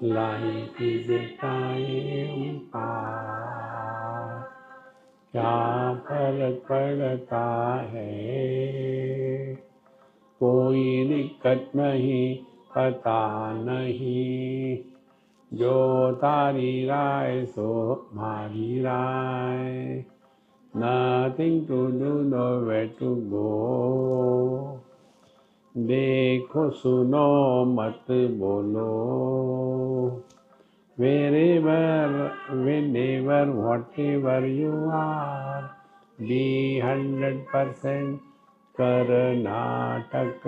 Life is a time pass, क्या फर्क पड़ता है, कोई दिक्कत नहीं, पता नहीं, जो तारी राय सो मारी राय, nothing to do, nowhere to go, देखो सुनो मत बोलो, wherever, whenever, whatever you are, be 100% Karnataka,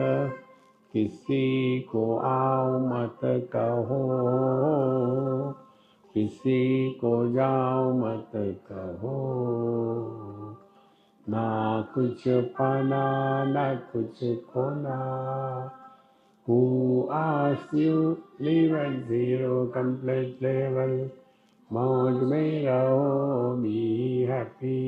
किसी को आओ मत कहो, किसी को जाओ मत कहो, ना कुछ पाना ना कुछ खोना, who asked you live at zero complete level, मौज में रहो, be happy.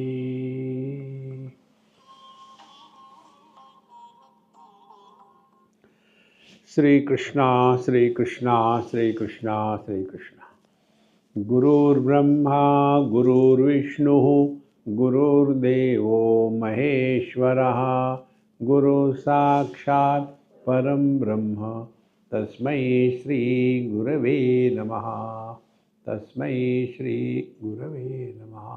श्री कृष्णा श्री कृष्णा श्री कृष्णा श्री कृष्णा। गुरुर्ब्रह्मा गुरुर्विष्णुः गुरुर्देवो महेश्वरः, गुरु साक्षात् परम ब्रह्म, तस्मै श्री गुरवे नमः, तस्मै श्री गुरवे नमः।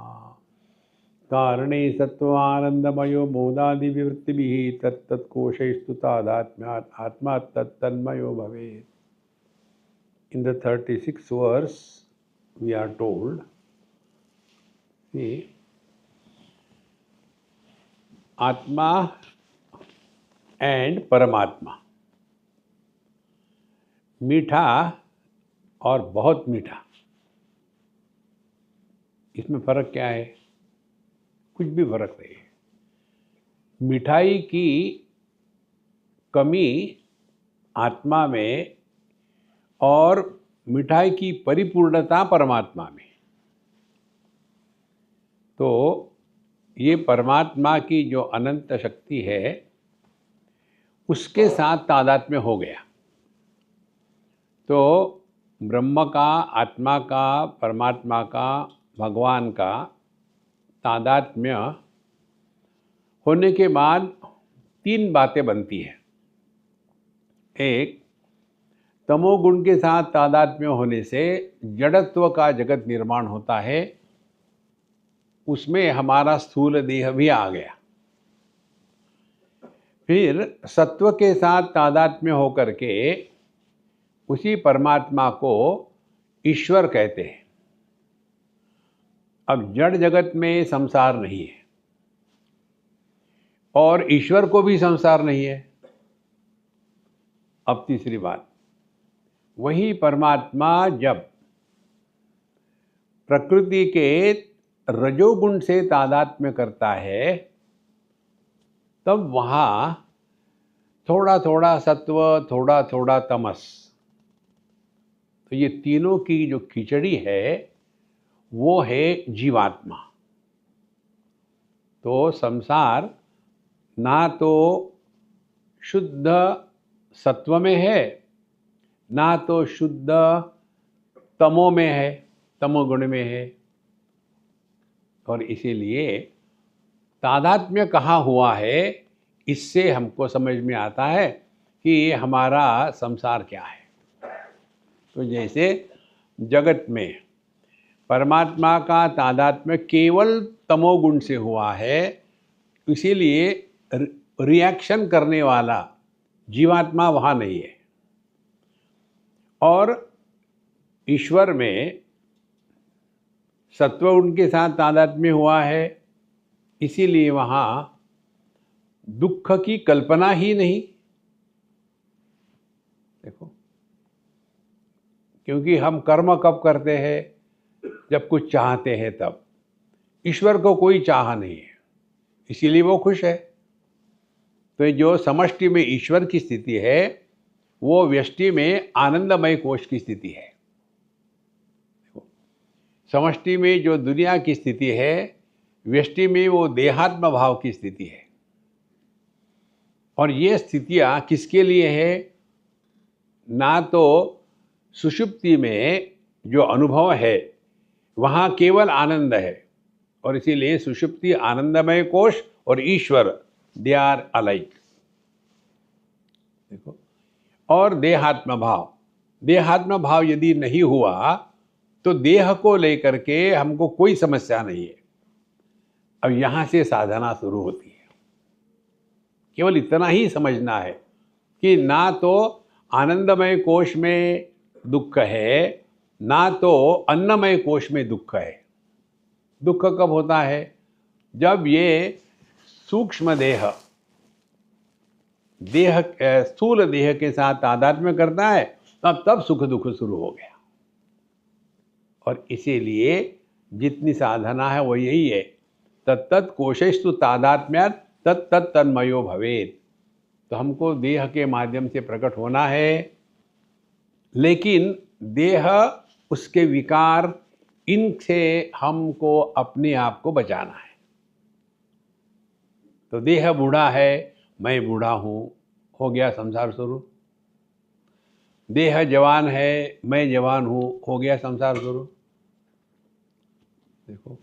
कारणे सत्त्वानन्दमयो बोधादिविवृत्तिभिः तत्तत्कोशैस्तु तादात्म्यात् आत्मा तत्तन्मयो भवेत्। In the 36th verse, we are told, see, Atma and Paramatma, मीठा और बहुत मीठा, इसमें फर्क क्या है? कुछ भी फर्क नहीं है। मिठाई की कमी आत्मा में और मिठाई की परिपूर्णता परमात्मा में। तो ये परमात्मा की जो अनंत शक्ति है उसके साथ तादात्म्य हो गया। तो ब्रह्म का, आत्मा का, परमात्मा का, भगवान का तादात्म्य होने के बाद तीन बातें बनती हैं। एक, तमोगुण के साथ तादात्म्य होने से जड़त्व का जगत निर्माण होता है, उसमें हमारा स्थूल देह भी आ गया। फिर सत्व के साथ तादात्म्य होकर के उसी परमात्मा को ईश्वर कहते हैं। अब जड़ जगत में संसार नहीं है और ईश्वर को भी संसार नहीं है। अब तीसरी बात, वही परमात्मा जब प्रकृति के रजोगुण से तादात्म्य करता है तब वहाँ थोड़ा थोड़ा सत्व, थोड़ा थोड़ा तमस, तो ये तीनों की जो खिचड़ी है वो है जीवात्मा। तो संसार ना तो शुद्ध सत्व में है, ना तो शुद्ध तमो में है, तमोगुण में है। और इसीलिए तादात्म्य कहाँ हुआ है, इससे हमको समझ में आता है कि हमारा संसार क्या है। तो जैसे जगत में परमात्मा का तादात्म्य केवल तमोगुण से हुआ है, इसीलिए रिएक्शन करने वाला जीवात्मा वहाँ नहीं है। और ईश्वर में सत्व उनके साथ तादात्म्य हुआ है, इसीलिए वहाँ दुख की कल्पना ही नहीं। देखो, क्योंकि हम कर्म कब करते हैं? जब कुछ चाहते हैं तब। ईश्वर को कोई चाह नहीं है, इसीलिए वो खुश है। तो जो समष्टि में ईश्वर की स्थिति है वो व्यष्टि में आनंदमय कोश की स्थिति है। समष्टि में जो दुनिया की स्थिति है, व्यष्टि में वो देहात्म भाव की स्थिति है। और ये स्थितियाँ किसके लिए है? ना तो सुषुप्ति में जो अनुभव है वहाँ केवल आनंद है, और इसीलिए सुषुप्ति आनंदमय कोश और ईश्वर दे आर अलाइक। देखो, और देहात्म भाव यदि नहीं हुआ तो देह को लेकर के हमको कोई समस्या नहीं है। अब यहाँ से साधना शुरू होती है। केवल इतना ही समझना है कि ना तो आनंदमय कोश में दुख है, ना तो अन्नमय कोश में दुख है। दुख कब होता है? जब ये सूक्ष्म देह स्थूल देह के साथ तादात्म्य करता है, तब सुख दुख शुरू हो गया। और इसीलिए जितनी साधना है वो यही है, तत्तत् कोशेषु तादात्म्यात् तत्तत् तन्मयो भवेत्। तो हमको देह के माध्यम से प्रकट होना है, लेकिन देह, उसके विकार, इनसे हमको अपने आप को बचाना है। तो देह बूढ़ा है, मैं बूढ़ा हूँ, हो गया संसार शुरू। देह जवान है, मैं जवान हूँ, हो गया संसार शुरू। देखो,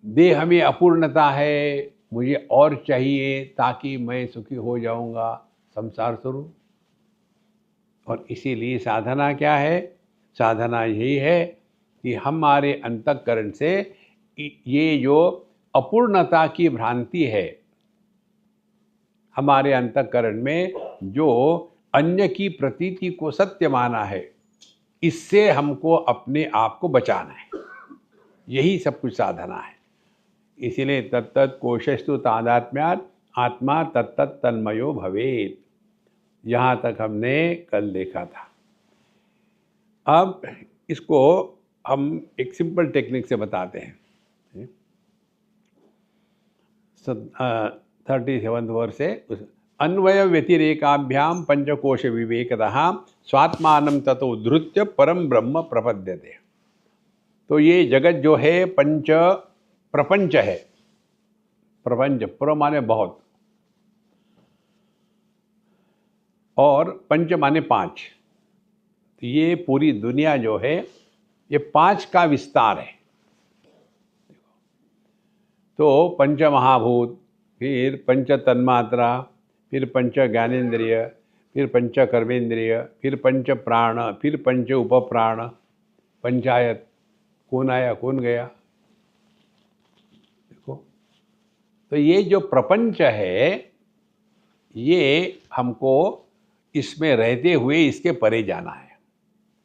देह में अपूर्णता है, मुझे और चाहिए ताकि मैं सुखी हो जाऊंगा, संसार शुरू। और इसीलिए साधना क्या है? साधना यही है कि हमारे अंतःकरण से ये जो अपूर्णता की भ्रांति है, हमारे अंतःकरण में जो अन्य की प्रतीति को सत्य माना है, इससे हमको अपने आप को बचाना है। यही सब कुछ साधना है। इसीलिए तत्तत् कोशस्तु तादात्म्यात् आत्मा तत्तत् तन्मयो भवेत्। यहाँ तक हमने कल देखा था। अब इसको हम एक सिंपल टेक्निक से बताते हैं। 37 वर्ष से अन्वय व्यतिरेकाभ्याम पंचकोश विवेकतः स्वात्मानं ततो उद्धृत्य परम ब्रह्म प्रपद्यते। तो ये जगत जो है प्रपंच है। प्रपंच, प्र माने बहुत, और पंच माने 5। तो ये पूरी दुनिया जो है ये 5 का विस्तार है। तो पंच महाभूत, फिर पंच तन्मात्रा, फिर पंच ज्ञानेन्द्रिय, फिर पंच कर्मेंद्रिय, फिर पंच प्राण, फिर पंच उपप्राण, पंचायत, कौन आया कौन गया। देखो, तो ये जो प्रपंच है, ये हमको इसमें रहते हुए इसके परे जाना है।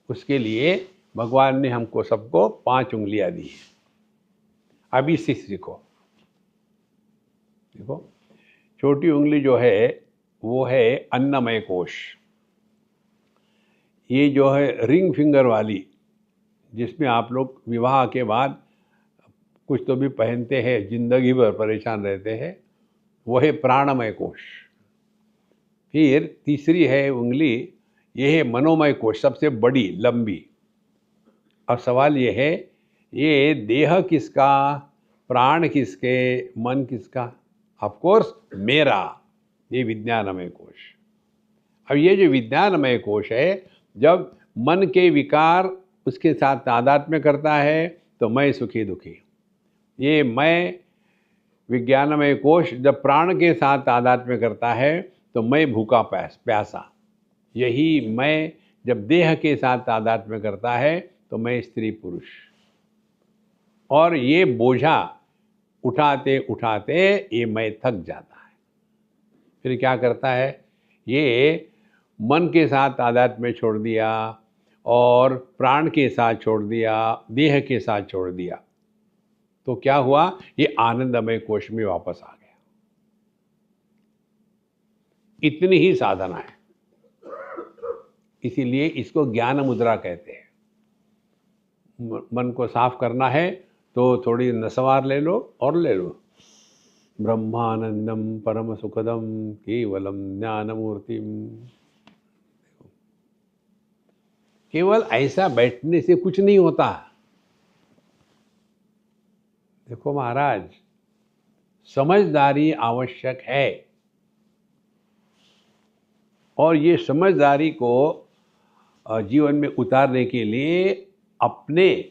उसके लिए भगवान ने हमको सबको 5 उंगलियां दी है। अभी से सीखो। देखो, छोटी उंगली जो है वो है अन्नमय कोश। ये जो है रिंग फिंगर वाली, जिसमें आप लोग विवाह के बाद कुछ तो भी पहनते हैं, जिंदगी भर परेशान रहते हैं, वो है प्राणमय कोश। फिर तीसरी है उंगली, ये है मनोमय कोश, सबसे बड़ी लंबी। अब सवाल ये है, ये देह किसका, प्राण किसके, मन किसका? ऑफ कोर्स मेरा, ये विज्ञानमय कोश। अब ये जो विज्ञानमय कोश है, जब मन के विकार उसके साथ तादात्म्य करता है तो मैं सुखी दुखी। ये मैं विज्ञानमय कोश जब प्राण के साथ तादात्म्य करता है तो मैं भूखा प्यासा। यही मैं जब देह के साथ तादात्म्य करता है तो मैं स्त्री पुरुष। और ये बोझा उठाते उठाते ये मैं थक जाता है। फिर क्या करता है, ये मन के साथ तादात्म्य छोड़ दिया और प्राण के साथ छोड़ दिया, देह के साथ छोड़ दिया, तो क्या हुआ, ये आनंदमय कोश में वापस आ गया। इतनी ही साधना है। इसीलिए इसको ज्ञान मुद्रा कहते हैं। मन को साफ करना है तो थोड़ी नसवार ले लो और ले लो। ब्रह्मानंदम परम सुखदम केवलम ज्ञानमूर्तिम। केवल ऐसा बैठने से कुछ नहीं होता। देखो महाराज, समझदारी आवश्यक है, और ये समझदारी को जीवन में उतारने के लिए अपने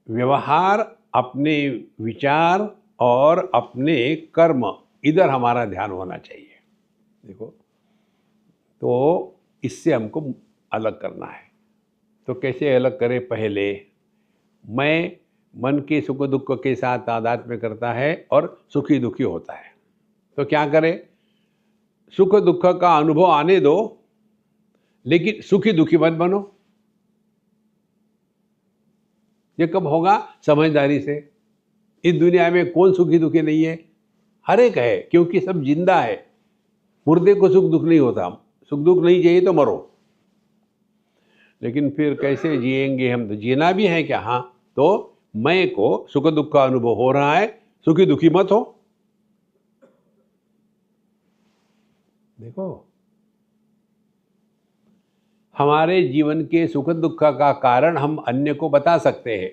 व्यवहार, अपने विचार और अपने कर्म, इधर हमारा ध्यान होना चाहिए। देखो, तो इससे हमको अलग करना है। तो कैसे अलग करें? पहले मैं मन के सुख दुख के साथ तादात्म्य करता है और सुखी दुखी होता है। तो क्या करें? सुख दुख का अनुभव आने दो, लेकिन सुखी दुखी मत बनो। ये कब होगा? समझदारी से। इस दुनिया में कौन सुखी दुखी नहीं है? हर एक है, क्योंकि सब जिंदा है। मुर्दे को सुख दुख नहीं होता। सुख दुख नहीं चाहिए तो मरो। लेकिन फिर कैसे जिएंगे हम? तो जीना भी है क्या? हाँ, तो मैं को सुख दुख का अनुभव हो रहा है, सुखी दुखी मत हो। देखो, हमारे जीवन के सुख दुख का कारण हम अन्य को बता सकते हैं।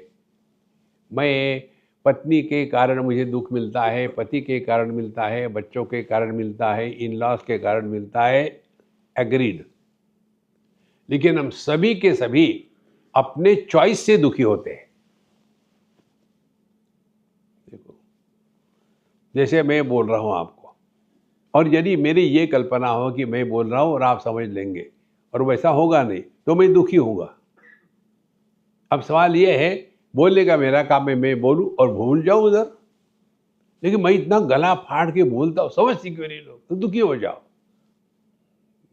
मैं पत्नी के कारण मुझे दुख मिलता है, पति के कारण मिलता है, बच्चों के कारण मिलता है, इन लॉज के कारण मिलता है, एग्रीड। लेकिन हम सभी के सभी अपने चॉइस से दुखी होते हैं। देखो, जैसे मैं बोल रहा हूं आपको, और यदि मेरी ये कल्पना हो कि मैं बोल रहा हूं और आप समझ लेंगे, और वैसा होगा नहीं, तो मैं दुखी होऊंगा। अब सवाल ये है, बोलने का मेरा काम है, मैं बोलूं और भूल जाऊं उधर। लेकिन मैं इतना गला फाड़ के बोलता हूं, समझती क्यों नहीं लोग? तो दुखी हो जाओ।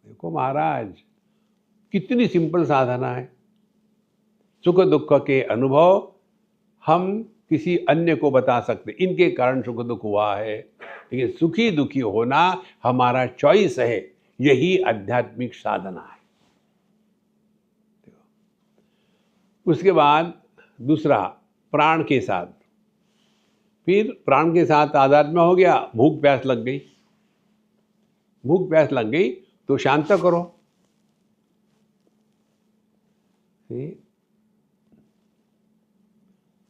देखो महाराज, कितनी सिंपल साधना है। सुख दुख के अनुभव हम किसी अन्य को बता सकते, इनके कारण सुख दुख हुआ है, लेकिन सुखी दुखी होना हमारा चॉइस है। यही आध्यात्मिक साधना है। उसके बाद दूसरा, प्राण के साथ। फिर प्राण के साथ तादात्म्य हो गया, भूख प्यास लग गई। भूख प्यास लग गई तो शांत करो।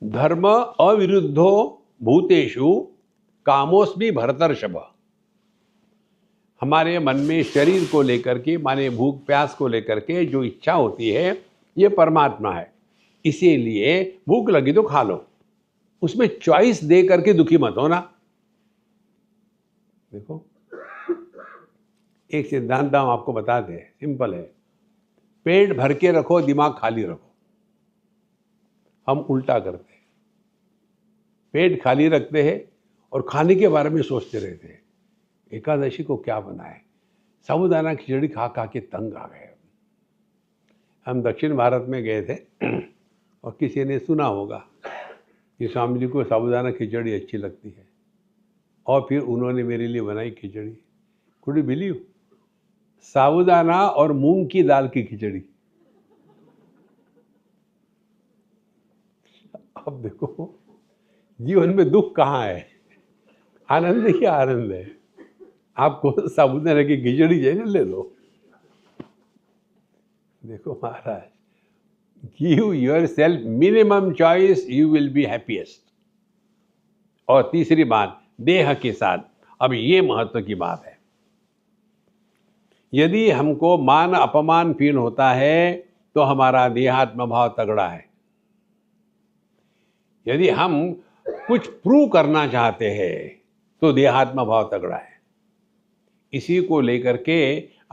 धर्म अविरुद्धो भूतेषु कामोस्मि भरतर्षभ। हमारे मन में शरीर को लेकर के, माने भूख प्यास को लेकर के जो इच्छा होती है, ये परमात्मा है। इसीलिए भूख लगी तो खा लो, उसमें चॉइस दे करके दुखी मत होना। देखो, एक सिद्धांत हम आपको बताते हैं, सिंपल है। पेट भर के रखो, दिमाग खाली रखो। हम उल्टा करते हैं, पेट खाली रखते हैं और खाने के बारे में सोचते रहते हैं। एकादशी को क्या बनाए? साबूदाना खिचड़ी खा खा के तंग आ गए। हम दक्षिण भारत में गए थे और किसी ने सुना होगा कि स्वामी जी को साबूदाना खिचड़ी अच्छी लगती है, और फिर उन्होंने मेरे लिए बनाई खिचड़ी। Could you believe? साबूदाना और मूंग की दाल की खिचड़ी। अब देखो, जीवन में दुख कहाँ है? आनंद ही आनंद है। आपको साबूदाना की खिचड़ी चाहिए, ले लो। देखो महाराज, give yourself minimum choice, you will be happiest. और तीसरी बात, देह के साथ। अब ये महत्व की बात है। यदि हमको मान अपमान फील होता है तो हमारा देहात्म भाव तगड़ा है। यदि हम कुछ प्रूव करना चाहते हैं तो देहात्म भाव तगड़ा है। इसी को लेकर के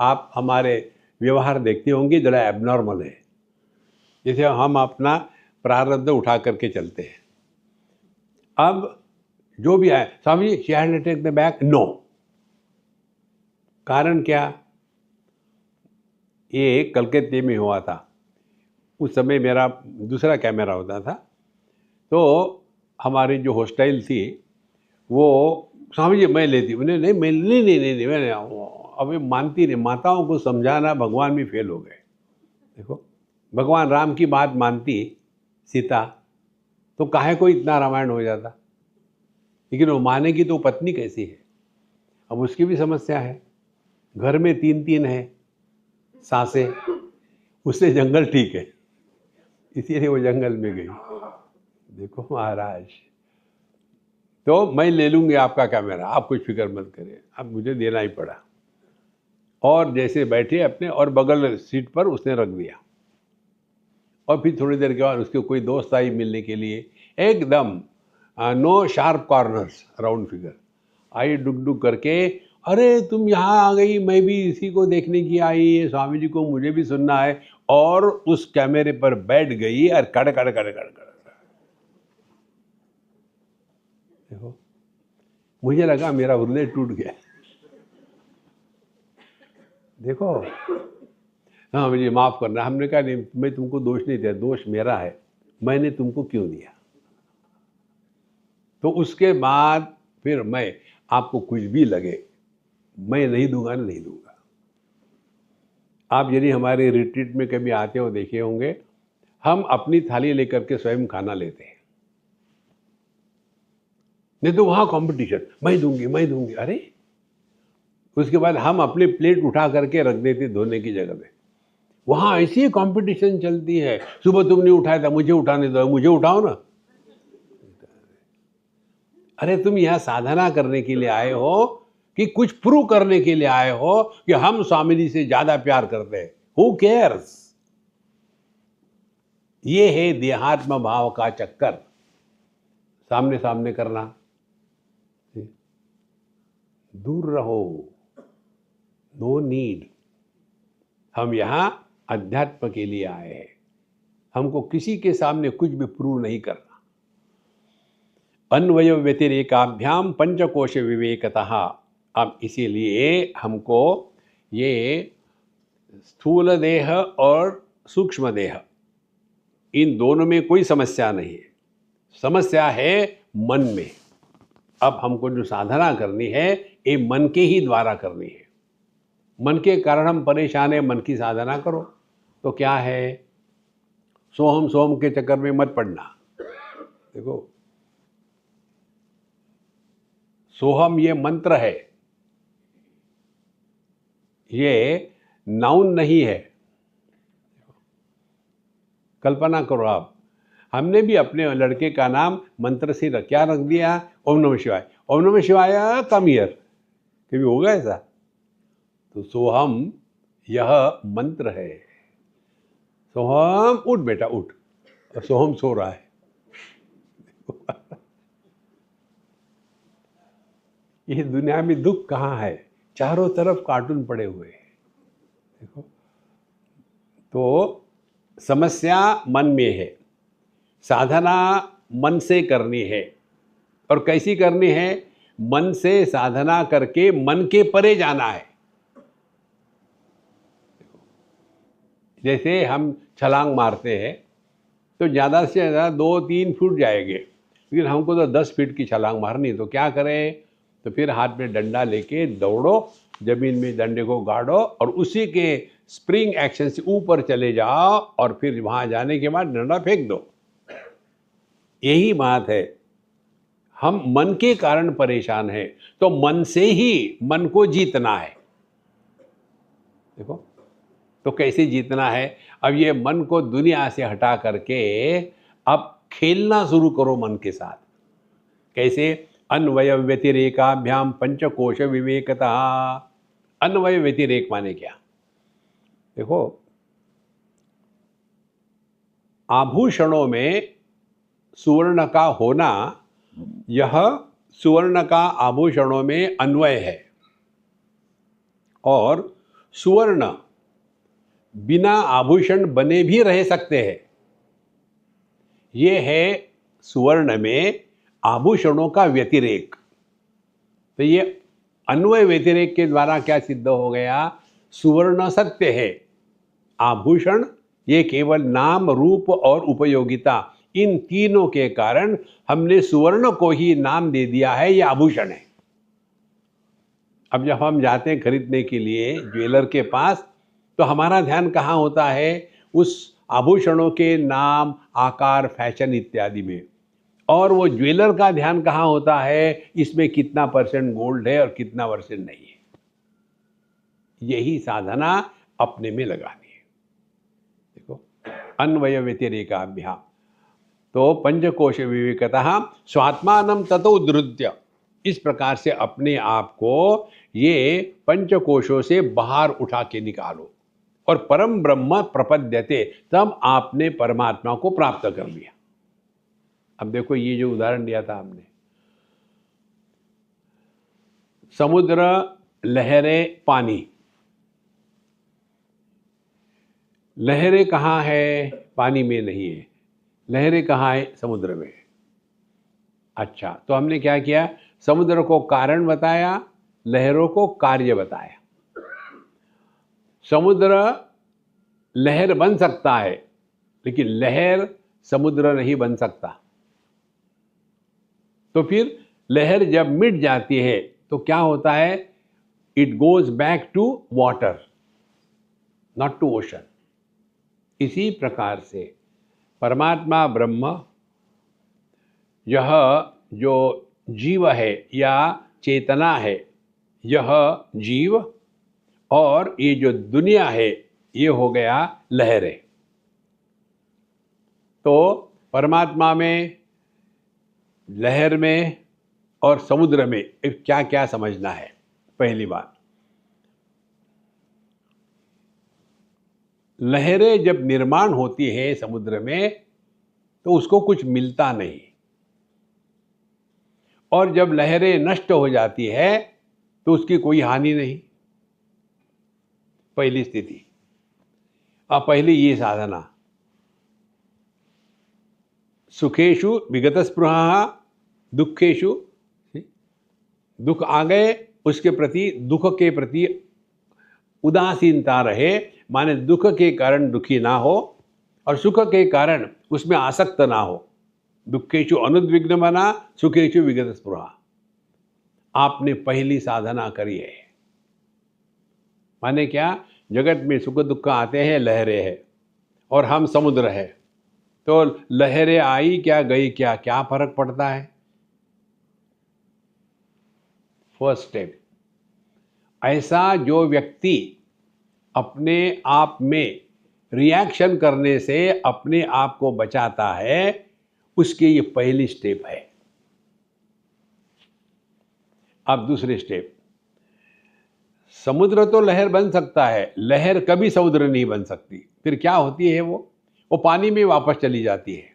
आप हमारे व्यवहार देखते होंगे, जरा एबनॉर्मल है। जैसे हम अपना प्रारब्ध उठा करके चलते हैं। अब जो भी है, स्वामी जी she had to take the bag, no. कारण क्या? ये कलकत्ते में हुआ था। उस समय मेरा दूसरा कैमरा होता था, तो हमारी जो हॉस्टाइल थी वो, स्वामी जी मैं लेती, मैंने नहीं, मैं नहीं, मैंने अभी मानती नहीं। माताओं को समझाना, भगवान भी फेल हो गए। देखो, भगवान राम की बात मानती सीता तो काहे को इतना रामायण हो जाता। लेकिन वो मानेगी तो पत्नी कैसी है? अब उसकी भी समस्या है। घर में 3 है सासें, उससे जंगल ठीक है, इसीलिए वो जंगल में गई। देखो महाराज, तो मैं ले लूँगी आपका कैमरा, आप कुछ फिक्र मत करिए। अब मुझे देना ही पड़ा। और जैसे बैठे अपने और बगल सीट पर उसने रख दिया। और फिर थोड़ी देर के बाद उसके कोई दोस्त आई मिलने के लिए, एकदम no sharp corners, round figure आई डुक डुक करके, अरे तुम यहाँ आ गई, मैं भी इसी को देखने की आई है, स्वामी जी को मुझे भी सुनना है। और उस कैमरे पर बैठ गई और कड़ कड़ कड़ कड़ कड़। देखो, मुझे लगा मेरा हृदय टूट गया। देखो, हाँ मुझे माफ़ करना। हमने कहा नहीं, मैं तुमको दोष नहीं दिया, दोष मेरा है, मैंने तुमको क्यों दिया। तो उसके बाद फिर मैं, आपको कुछ भी लगे, मैं नहीं दूंगा ना, नहीं दूंगा। आप यदि हमारे रिट्रीट में कभी आते हो, देखे होंगे, हम अपनी थाली लेकर के स्वयं खाना लेते हैं। नहीं तो वहाँ कंपटीशन, मैं दूंगी मैं दूंगी, अरे उसके बाद हम अपनी प्लेट उठा करके रख देते धोने की जगह पे। वहाँ ऐसी कंपटीशन चलती है, सुबह तुमने उठाया था, मुझे उठाने दो, मुझे उठाओ ना। अरे तुम यहाँ साधना करने के लिए आए हो कि कुछ प्रूव करने के लिए आए हो कि हम स्वामी जी से ज्यादा प्यार करते हैं? Who cares. ये है देहात्म भाव का चक्कर, सामने सामने करना। दूर रहो, नो नीड। हम यहाँ अध्यात्म के लिए आए हैं, हमको किसी के सामने कुछ भी प्रूव नहीं करना। अन्वय व्यतिरेकाभ्याम पंचकोश विवेकतः। अब इसीलिए हमको ये स्थूल देह और सूक्ष्म देह, इन दोनों में कोई समस्या नहीं है, समस्या है मन में। अब हमको जो साधना करनी है, ये मन के ही द्वारा करनी है। मन के कारण हम परेशान हैं, मन की साधना करो। तो क्या है, सोहम सोहम के चक्कर में मत पड़ना। देखो, सोहम ये मंत्र है, ये नाउन नहीं है। कल्पना करो आप, हमने भी अपने लड़के का नाम मंत्र से क्या रख दिया, ओम नमः शिवाय। ओम नमः शिवाय कम ईयर, कभी होगा ऐसा? तो सोहम यह मंत्र है। सोहम, उठ बेटा उठ, सोहम सो रहा है। ये दुनिया में दुख कहाँ है, चारों तरफ कार्टून पड़े हुए हैं। देखो, तो समस्या मन में है, साधना मन से करनी है। और कैसी करनी है? मन से साधना करके मन के परे जाना है। जैसे हम छलांग मारते हैं तो ज़्यादा से ज़्यादा 2-3 फुट जाएंगे, लेकिन हमको तो 10 फीट की छलांग मारनी। तो क्या करें? तो फिर हाथ में डंडा लेके दौड़ो, जमीन में डंडे को गाड़ो और उसी के स्प्रिंग एक्शन से ऊपर चले जाओ और फिर वहाँ जाने के बाद डंडा फेंक दो। यही बात है, हम मन के कारण परेशान हैं, तो मन से ही मन को जीतना है। देखो, तो कैसे जीतना है? अब ये मन को दुनिया से हटा करके अब खेलना शुरू करो मन के साथ। कैसे? अन्वय व्यतिरेकाभ्याम पंचकोश विवेकतः। अन्वय व्यतिरेक माने क्या? देखो, आभूषणों में सुवर्ण का होना, यह सुवर्ण का आभूषणों में अन्वय है। और सुवर्ण बिना आभूषण बने भी रह सकते हैं। ये है सुवर्ण में आभूषणों का व्यतिरेक। तो ये अन्वय व्यतिरेक के द्वारा क्या सिद्ध हो गया? सुवर्ण सत्य है, आभूषण ये केवल नाम रूप और उपयोगिता, इन तीनों के कारण हमने सुवर्ण को ही नाम दे दिया है, ये आभूषण है। अब जब हम जाते हैं खरीदने के लिए ज्वेलर के पास, तो हमारा ध्यान कहाँ होता है? उस आभूषणों के नाम, आकार, फैशन इत्यादि में। और वो ज्वेलर का ध्यान कहाँ होता है? इसमें कितना % गोल्ड है और कितना % नहीं है। यही साधना अपने में लगानी है। देखो, अन्वय व्यतिरेकाभ्याम। तो पंचकोश विवेकतः स्वात्मानं ततो उद्धृत्य। इस प्रकार से अपने आप को ये पंचकोशों से बाहर उठा के निकालो और परम ब्रह्म प्रपद्यते, तब आपने परमात्मा को प्राप्त कर लिया। अब देखो ये जो उदाहरण दिया था हमने, समुद्र, लहरें, पानी। लहरें कहाँ है? पानी में नहीं है। लहरें कहाँ है? समुद्र में। अच्छा, तो हमने क्या किया? समुद्र को कारण बताया, लहरों को कार्य बताया। समुद्र लहर बन सकता है, लेकिन लहर समुद्र नहीं बन सकता। तो फिर लहर जब मिट जाती है तो क्या होता है? It goes back to water, not to ocean. इसी प्रकार से परमात्मा ब्रह्म, यह जो जीव है या चेतना है, यह जीव, और ये जो दुनिया है ये हो गया लहरें। तो परमात्मा में, लहर में और समुद्र में क्या क्या समझना है? पहली बात, लहरें जब निर्माण होती है समुद्र में तो उसको कुछ मिलता नहीं, और जब लहरें नष्ट हो जाती है तो उसकी कोई हानि नहीं। पहली स्थिति। अब पहली ये साधना, सुखेषु विगत स्पृहा, दुखेषु, दुख आ गए उसके प्रति, दुख के प्रति उदासीनता रहे, माने दुख के कारण दुखी ना हो और सुख के कारण उसमें आसक्त ना हो। दुखेषु अनुद्विग्न बना, सुखेषु विगत स्पृहा। आपने पहली साधना करी है। माने क्या? जगत में सुख दुख आते हैं, लहरें हैं, और हम समुद्र है। तो लहरें आई क्या, गई क्या, क्या फर्क पड़ता है? फर्स्ट स्टेप, ऐसा जो व्यक्ति अपने आप में रिएक्शन करने से अपने आप को बचाता है, उसकी ये पहली स्टेप है। अब दूसरी स्टेप, समुद्र तो लहर बन सकता है, लहर कभी समुद्र नहीं बन सकती। फिर क्या होती है? वो पानी में वापस चली जाती है।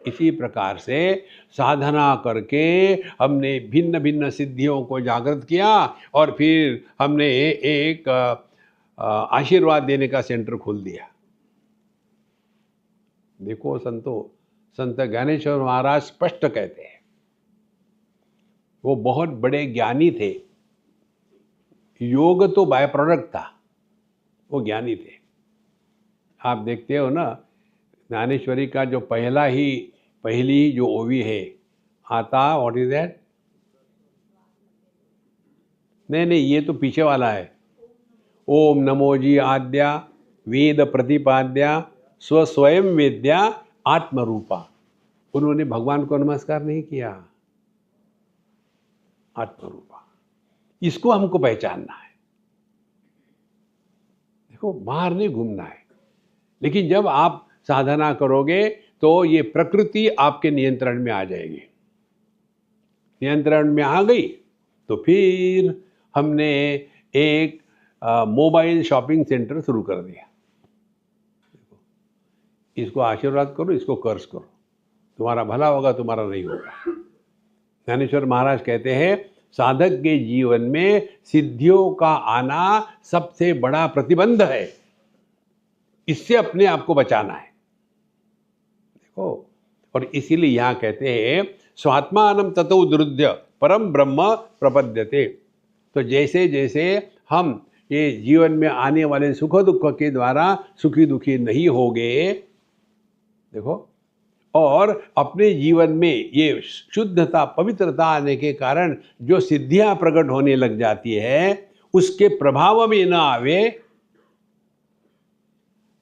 इसी प्रकार से साधना करके हमने भिन्न भिन्न सिद्धियों को जागृत किया और फिर हमने एक आशीर्वाद देने का सेंटर खोल दिया। देखो संत ज्ञानेश्वर महाराज स्पष्ट कहते हैं, वो बहुत बड़े ज्ञानी थे। योग तो बाय प्रोडक्ट था, वो ज्ञानी थे। आप देखते हो ना, ज्ञानेश्वरी का जो पहली जो ओवी है, आता, व्हाट इज दैट? नहीं, ये तो पीछे वाला है। ओम नमो जी आद्या वेद प्रतिपाद्या स्वयं वेद्या आत्मरूपा। उन्होंने भगवान को नमस्कार नहीं किया, आत्मरूपा। इसको हमको पहचानना है। देखो, बाहर नहीं घूमना है। लेकिन जब आप साधना करोगे तो ये प्रकृति आपके नियंत्रण में आ जाएगी। नियंत्रण में आ गई तो फिर हमने एक मोबाइल शॉपिंग सेंटर शुरू कर दिया। इसको आशीर्वाद करो, इसको कर्ज करो, तुम्हारा भला होगा, तुम्हारा नहीं होगा। ज्ञानेश्वर महाराज कहते हैं, साधक के जीवन में सिद्धियों का आना सबसे बड़ा प्रतिबंध है। इससे अपने आप को बचाना है। देखो, और इसीलिए यहां कहते हैं, स्वात्मानं ततो दुरुद्य परम ब्रह्म प्रपद्यते। तो जैसे जैसे हम ये जीवन में आने वाले सुख दुख के द्वारा सुखी दुखी नहीं होंगे, देखो, और अपने जीवन में ये शुद्धता पवित्रता आने के कारण जो सिद्धियां प्रकट होने लग जाती है, उसके प्रभाव में न आवे,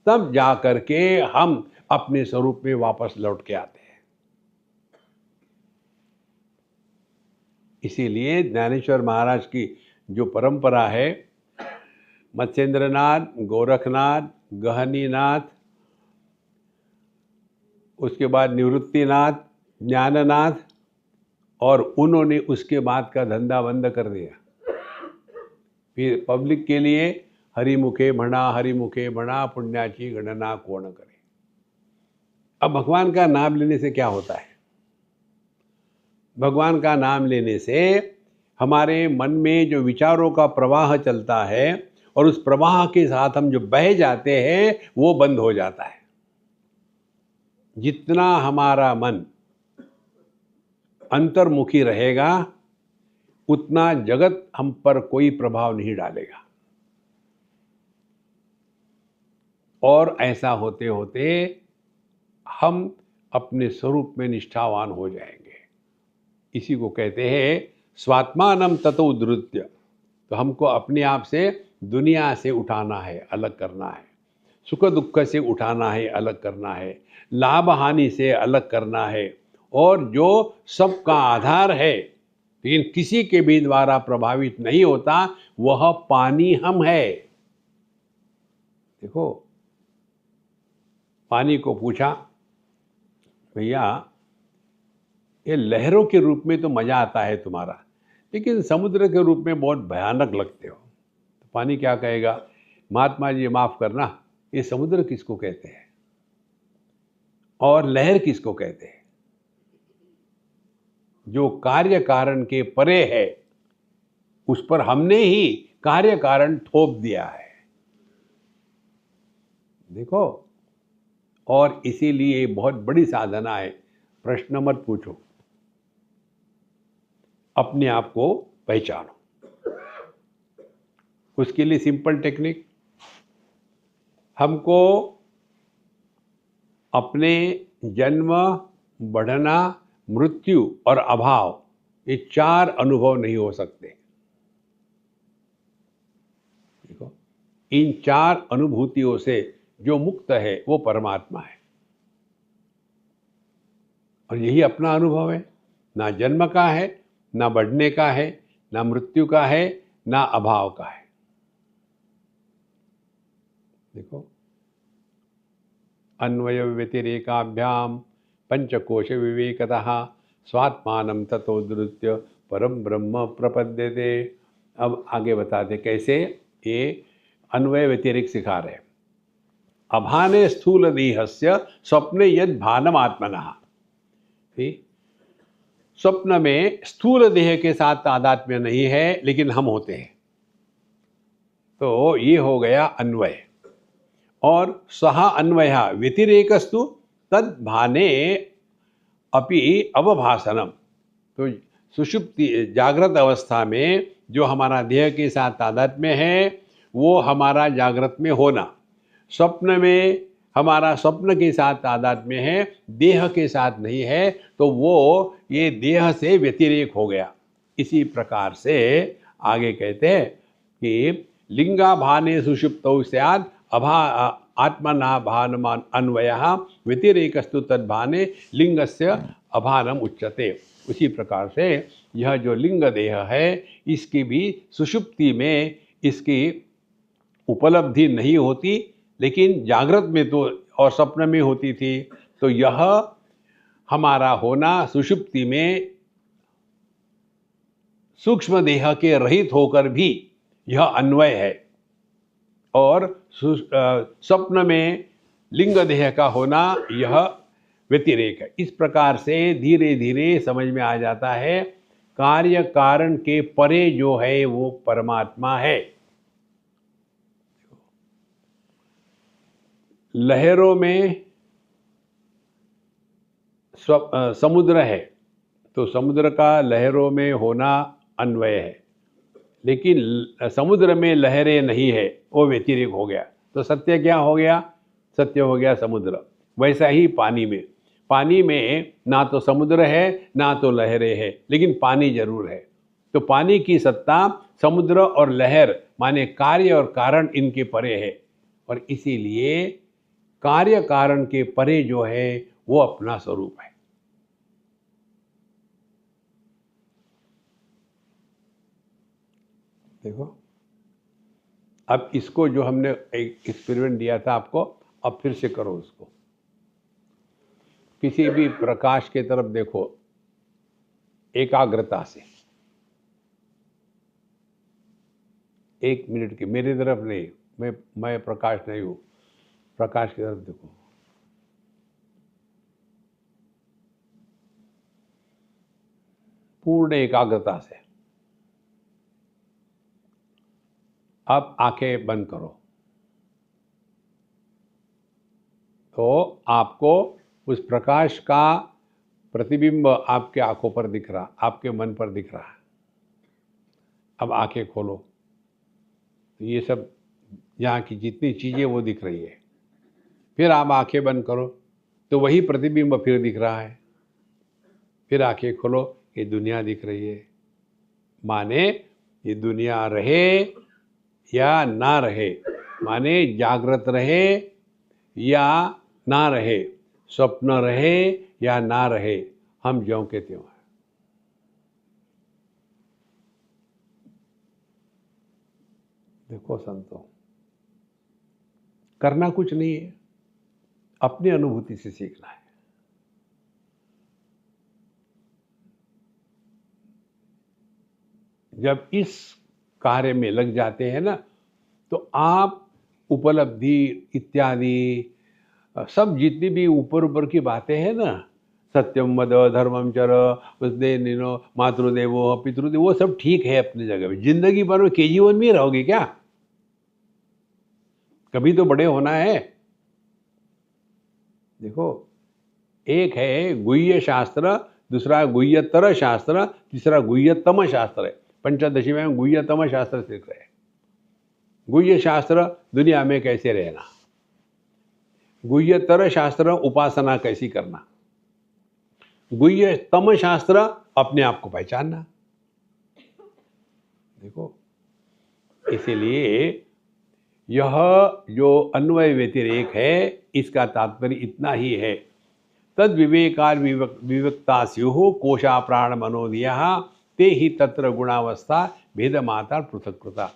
तब जाकर के हम अपने स्वरूप में वापस लौट के आते हैं। इसीलिए ज्ञानेश्वर महाराज की जो परंपरा है, मत्स्येंद्रनाथ, गोरखनाथ, गहनीनाथ, उसके बाद निवृत्तिनाथ, ज्ञाननाथ और उन्होंने उसके बाद का धंधा बंद कर दिया। फिर पब्लिक के लिए हरिमुखे म्हणा पुण्याची गणना कौन करे। अब भगवान का नाम लेने से क्या होता है? भगवान का नाम लेने से हमारे मन में जो विचारों का प्रवाह चलता है और उस प्रवाह के साथ हम जो बह जाते हैं वो बंद हो जाता है। जितना हमारा मन अंतर्मुखी रहेगा उतना जगत हम पर कोई प्रभाव नहीं डालेगा। और ऐसा होते होते हम अपने स्वरूप में निष्ठावान हो जाएंगे। इसी को कहते हैं स्वात्मानम ततो उद्धृत्य। तो हमको अपने आप से दुनिया से उठाना है, अलग करना है, सुख दुख से उठाना है, अलग करना है, लाभ हानि से अलग करना है, और जो सबका आधार है लेकिन किसी के भी द्वारा प्रभावित नहीं होता वह पानी हम है। देखो, पानी को पूछा, भैया ये लहरों के रूप में तो मजा आता है तुम्हारा, लेकिन समुद्र के रूप में बहुत भयानक लगते हो। तो पानी क्या कहेगा, महात्मा जी माफ करना, ये समुद्र किसको कहते हैं और लहर किसको कहते हैं? जो कार्य कारण के परे है उस पर हमने ही कार्य कारण थोप दिया है। देखो, और इसीलिए बहुत बड़ी साधना है, प्रश्न मत पूछो, अपने आप को पहचानो। उसके लिए सिंपल टेक्निक, हमको अपने जन्म, बढ़ना, मृत्यु और अभाव, ये 4 अनुभव नहीं हो सकते। देखो, इन 4 अनुभूतियों से जो मुक्त है वो परमात्मा है। और यही अपना अनुभव है, ना जन्म का है, ना बढ़ने का है, ना मृत्यु का है, ना अभाव का है। देखो, अन्वय व्यतिरेकाभ्याम पंचकोश विवेकतः स्वात्मानं ततोद्धृत्य परम ब्रह्म प्रपद्यते। अब आगे बताते कैसे। ये अन्वय व्यतिरेक सिखा रहे। अभाने स्थूल देहस्य स्वप्ने यद भानम आत्मनः। स्वप्न में स्थूल देह के साथ तादात्म्य नहीं है लेकिन हम होते हैं, तो ये हो गया अन्वय। और सह अन्वय व्यतिरेकस्तु तद भाने अपि अवभासनम। तो सुषुप्ति जागृत अवस्था में जो हमारा देह के साथ तादात्म्य है वो हमारा जागृत में होना, स्वप्न में हमारा स्वप्न के साथ तादात्म्य है, देह के साथ नहीं है, तो वो ये देह से व्यतिरेक हो गया। इसी प्रकार से आगे कहते हैं कि लिंगाभाने सुषुप्तौ स्यात् आत्मना भानमान अन्वयः व्यतिरेकस्तु तद्भाने लिंगस्य अभानम उच्यते। उसी प्रकार से यह जो लिंग देह है इसकी भी सुषुप्ति में इसकी उपलब्धि नहीं होती, लेकिन जागृत में तो और स्वप्न में होती थी। तो यह हमारा होना सुषुप्ति में सूक्ष्म देह के रहित होकर भी यह अन्वय है, और स्वप्न में लिंग देह का होना यह व्यतिरेक है। इस प्रकार से धीरे धीरे समझ में आ जाता है कार्य कारण के परे जो है वो परमात्मा है। लहरों में समुद्र है, तो समुद्र का लहरों में होना अन्वय है, लेकिन समुद्र में लहरें नहीं है, वो व्यतिरेक हो गया। तो सत्य क्या हो गया? सत्य हो गया समुद्र। वैसा ही पानी में ना तो समुद्र है ना तो लहरें है, लेकिन पानी जरूर है। तो पानी की सत्ता समुद्र और लहर माने कार्य और कारण इनके परे है, और इसीलिए कार्य कारण के परे जो है वो अपना स्वरूप है। देखो, अब इसको जो हमने एक एक्सपेरिमेंट दिया था आपको, अब फिर से करो उसको। किसी भी प्रकाश के तरफ देखो, एकाग्रता से। 1 मिनट की, मेरी तरफ नहीं, मैं प्रकाश नहीं हूँ, प्रकाश की तरफ देखो। पूर्ण एकाग्रता से। अब आंखें बंद करो तो आपको उस प्रकाश का प्रतिबिंब आपके आंखों पर दिख रहा, आपके मन पर दिख रहा है। अब आंखें खोलो तो ये सब यहाँ की जितनी चीज़ें वो दिख रही है। फिर आप आंखें बंद करो तो वही प्रतिबिंब फिर दिख रहा है। फिर आंखें खोलो, ये दुनिया दिख रही है। माने ये दुनिया रहे या ना रहे, माने जागृत रहे या ना रहे, स्वप्न रहे या ना रहे, हम ज्यों के त्यों हैं। देखो संतों, करना कुछ नहीं है, अपनी अनुभूति से सीखना है। जब इस कार्य में लग जाते हैं ना, तो आप उपलब्धि इत्यादि सब जितनी भी ऊपर ऊपर की बातें हैं ना, सत्यम वद धर्मम चर निनो मातृदेवो पितृदेव, वो सब ठीक है अपनी जगह पे। जिंदगी भर में KG1 में रहोगे क्या? कभी तो बड़े होना है। देखो, एक है गुह्य शास्त्र, दूसरा गुह्यतर शास्त्र, तीसरा गुह्यतम शास्त्र है। पंचदशी में गुह्यतम शास्त्र सीख रहे हैं। गुह्य शास्त्र दुनिया में कैसे रहना, गुह्यतर शास्त्र उपासना कैसी करना, गुह्यतम शास्त्र अपने आप को पहचानना। देखो, इसीलिए यह जो अन्वय व्यतिरेक है, इसका तात्पर्य इतना ही है, तद विवेकार विवेकता स्युः कोशा प्राण मनोदिया ते ही तत्र गुणावस्था भेद माता पृथक्कृता।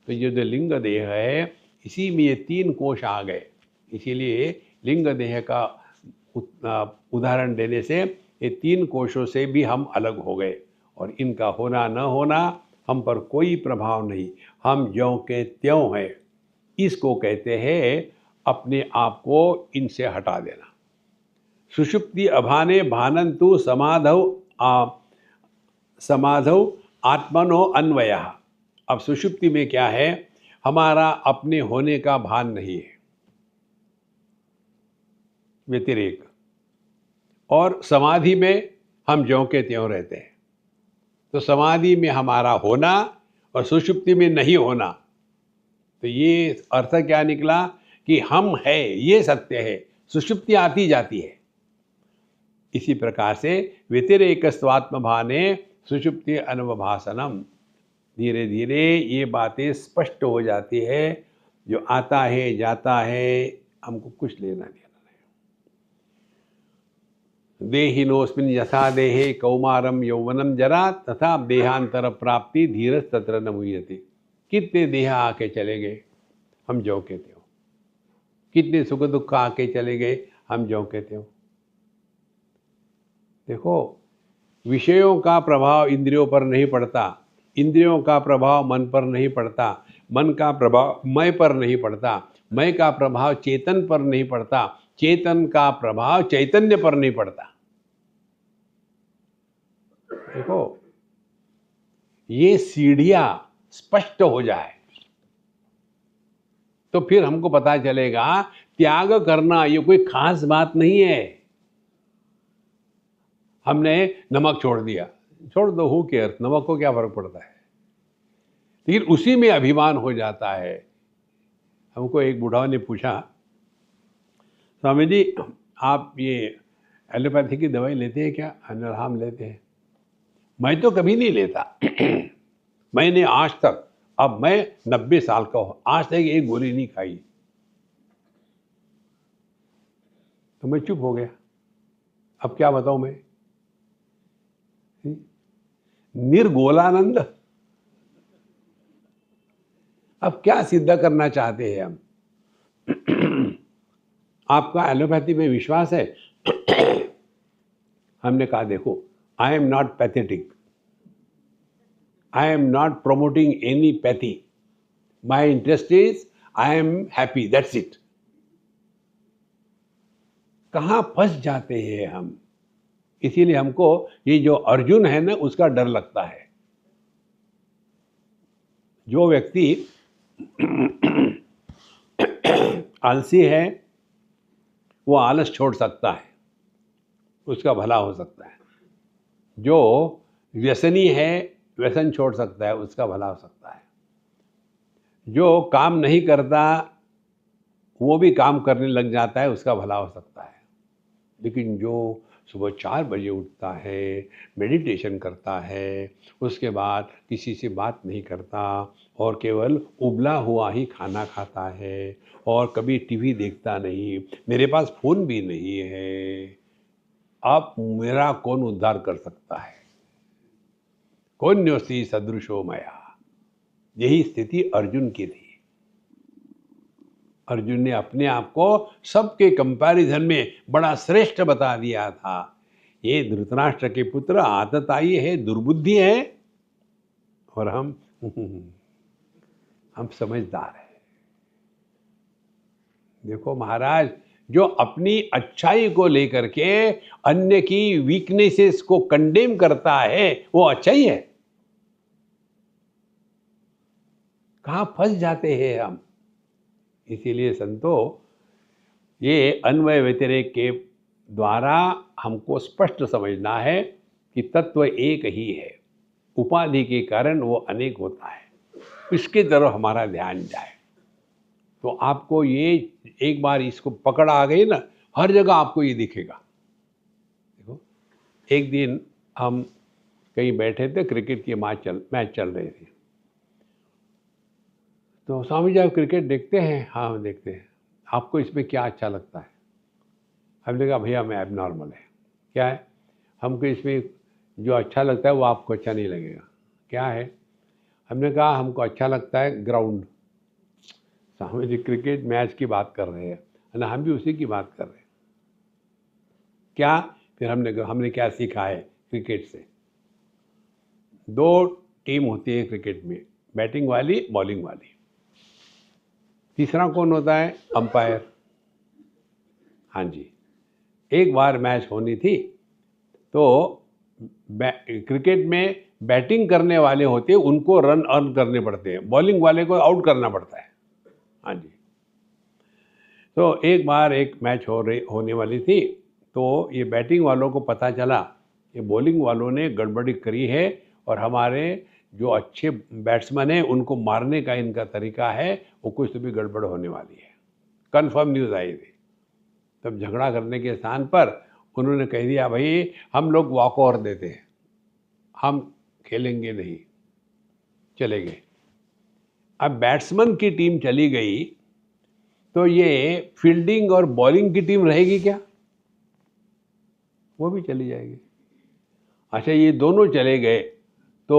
तो ये जो लिंग देह है, इसी में ये 3 कोश आ गए। इसीलिए लिंग देह का उदाहरण देने से ये 3 कोशों से भी हम अलग हो गए, और इनका होना न होना हम पर कोई प्रभाव नहीं, हम ज्यों के त्यों हैं। इसको कहते हैं अपने आप को इनसे हटा देना। सुषुप्ति अभाने भानंतु समाधौ आत्मनो अन्वयः। अब सुषुप्ति में क्या है, हमारा अपने होने का भान नहीं है, व्यतिरेक। और समाधि में हम ज्यों के त्यों रहते हैं। तो समाधि में हमारा होना और सुषुप्ति में नहीं होना, तो ये अर्थ क्या निकला कि हम है ये सत्य है, सुषुप्ति आती जाती है। इसी प्रकार से व्यतिरेक स्वात्म भाने सुषुप्ति अनवभासनम, धीरे धीरे ये बातें स्पष्ट हो जाती है। जो आता है जाता है, हमको कुछ लेना देना नहीं। देहिनोस्मिन् यथा देहे कौमारम यौवनम जरा तथा देहांतर प्राप्ति धीरज तत्र न मुह्यते। कितने देह आके चले गए, हम ज्यों के त्यों। कितने सुख दुख आके चले गए, हम ज्यों के त्यों। देखो, विषयों का प्रभाव इंद्रियों पर नहीं पड़ता, इंद्रियों का प्रभाव मन पर नहीं पड़ता, मन का प्रभाव मैं पर नहीं पड़ता, मैं का प्रभाव चेतन पर नहीं पड़ता, चेतन का प्रभाव चैतन्य पर नहीं पड़ता। देखो, ये सीढ़ियां स्पष्ट हो जाए तो फिर हमको पता चलेगा त्याग करना ये कोई खास बात नहीं है। हमने नमक छोड़ दिया, छोड़ दो, हु केयर, नमक को क्या फर्क पड़ता है। लेकिन उसी में अभिमान हो जाता है। हमको एक बूढ़ा ने पूछा, स्वामी जी आप ये एलोपैथी की दवाई लेते हैं क्या? अनरहाम लेते हैं। मैं तो कभी नहीं लेता मैंने आज तक, अब मैं 90 साल का हूं, आज तक एक गोली नहीं खाई। तो मैं चुप हो गया। अब क्या बताऊं मैं, निर्गोलानंद। अब क्या सिद्ध करना चाहते हैं हम? आपका एलोपैथी में विश्वास है? हमने कहा देखो, I am not pathetic. I am not promoting any pathy. My interest is I am happy. That's it. कहाँ फंस जाते हैं हम, इसीलिए हमको ये जो अर्जुन है ना उसका डर लगता है। जो व्यक्ति आलसी है वो आलस छोड़ सकता है, उसका भला हो सकता है। जो व्यसनी है व्यसन छोड़ सकता है, उसका भला हो सकता है। जो काम नहीं करता वो भी काम करने लग जाता है, उसका भला हो सकता है। लेकिन जो सुबह 4 बजे उठता है, मेडिटेशन करता है, उसके बाद किसी से बात नहीं करता और केवल उबला हुआ ही खाना खाता है और कभी टीवी देखता नहीं, मेरे पास फ़ोन भी नहीं है, अब मेरा कौन उद्धार कर सकता है? कौन्योस्ति सदृशो मया। यही स्थिति अर्जुन की थी। अर्जुन ने अपने आप को सबके कंपैरिजन में बड़ा श्रेष्ठ बता दिया था। ये धृतराष्ट्र के पुत्र आतताई है, दुर्बुद्धि है, और हम समझदार हैं। देखो महाराज, जो अपनी अच्छाई को लेकर के अन्य की वीकनेसेस को कंडेम करता है वो अच्छा ही है। कहाँ फंस जाते हैं हम। इसीलिए संतो, ये अन्वय व्यतिरेक के द्वारा हमको स्पष्ट समझना है कि तत्व एक ही है, उपाधि के कारण वो अनेक होता है, इसके तरफ हमारा ध्यान जाए तो आपको ये एक बार इसको पकड़ आ गई ना, हर जगह आपको ये दिखेगा। देखो, एक दिन हम कहीं बैठे थे, क्रिकेट की मैच चल रही थी, तो स्वामी जी आप क्रिकेट देखते हैं? हाँ हम देखते हैं। आपको इसमें क्या अच्छा लगता है? हमने कहा भैया मैं एबनॉर्मल है। क्या है? हमको इसमें जो अच्छा लगता है वो आपको अच्छा नहीं लगेगा। क्या है? हमने कहा हमको अच्छा लगता है ground. Swami ji cricket match की बात कर रहे हैं ना, हम भी उसी की बात कर रहे हैं। क्या? फिर हमने क्या सीखा है क्रिकेट से? 2 टीम होती है क्रिकेट में, बैटिंग वाली, बॉलिंग वाली। तीसरा कौन होता है? अंपायर। हाँ जी, एक बार मैच होनी थी तो क्रिकेट में बैटिंग करने वाले होते हैं, उनको रन अर्न करने पड़ते हैं, बॉलिंग वाले को आउट करना पड़ता है। हाँ जी, तो एक बार एक मैच होने वाली थी, तो ये बैटिंग वालों को पता चला कि बॉलिंग वालों ने गड़बड़ी करी है और हमारे जो अच्छे बैट्समैन हैं उनको मारने का इनका तरीका है, वो कुछ तो भी गड़बड़ होने वाली है। कंफर्म न्यूज़ आई थी। तब झगड़ा करने के स्थान पर उन्होंने कह दिया भाई हम लोग वॉक ओवर देते हैं, हम खेलेंगे नहीं, चले गए। अब बैट्समैन की टीम चली गई तो ये फील्डिंग और बॉलिंग की टीम रहेगी क्या? वो भी चली जाएगी। अच्छा, ये दोनों चले गए तो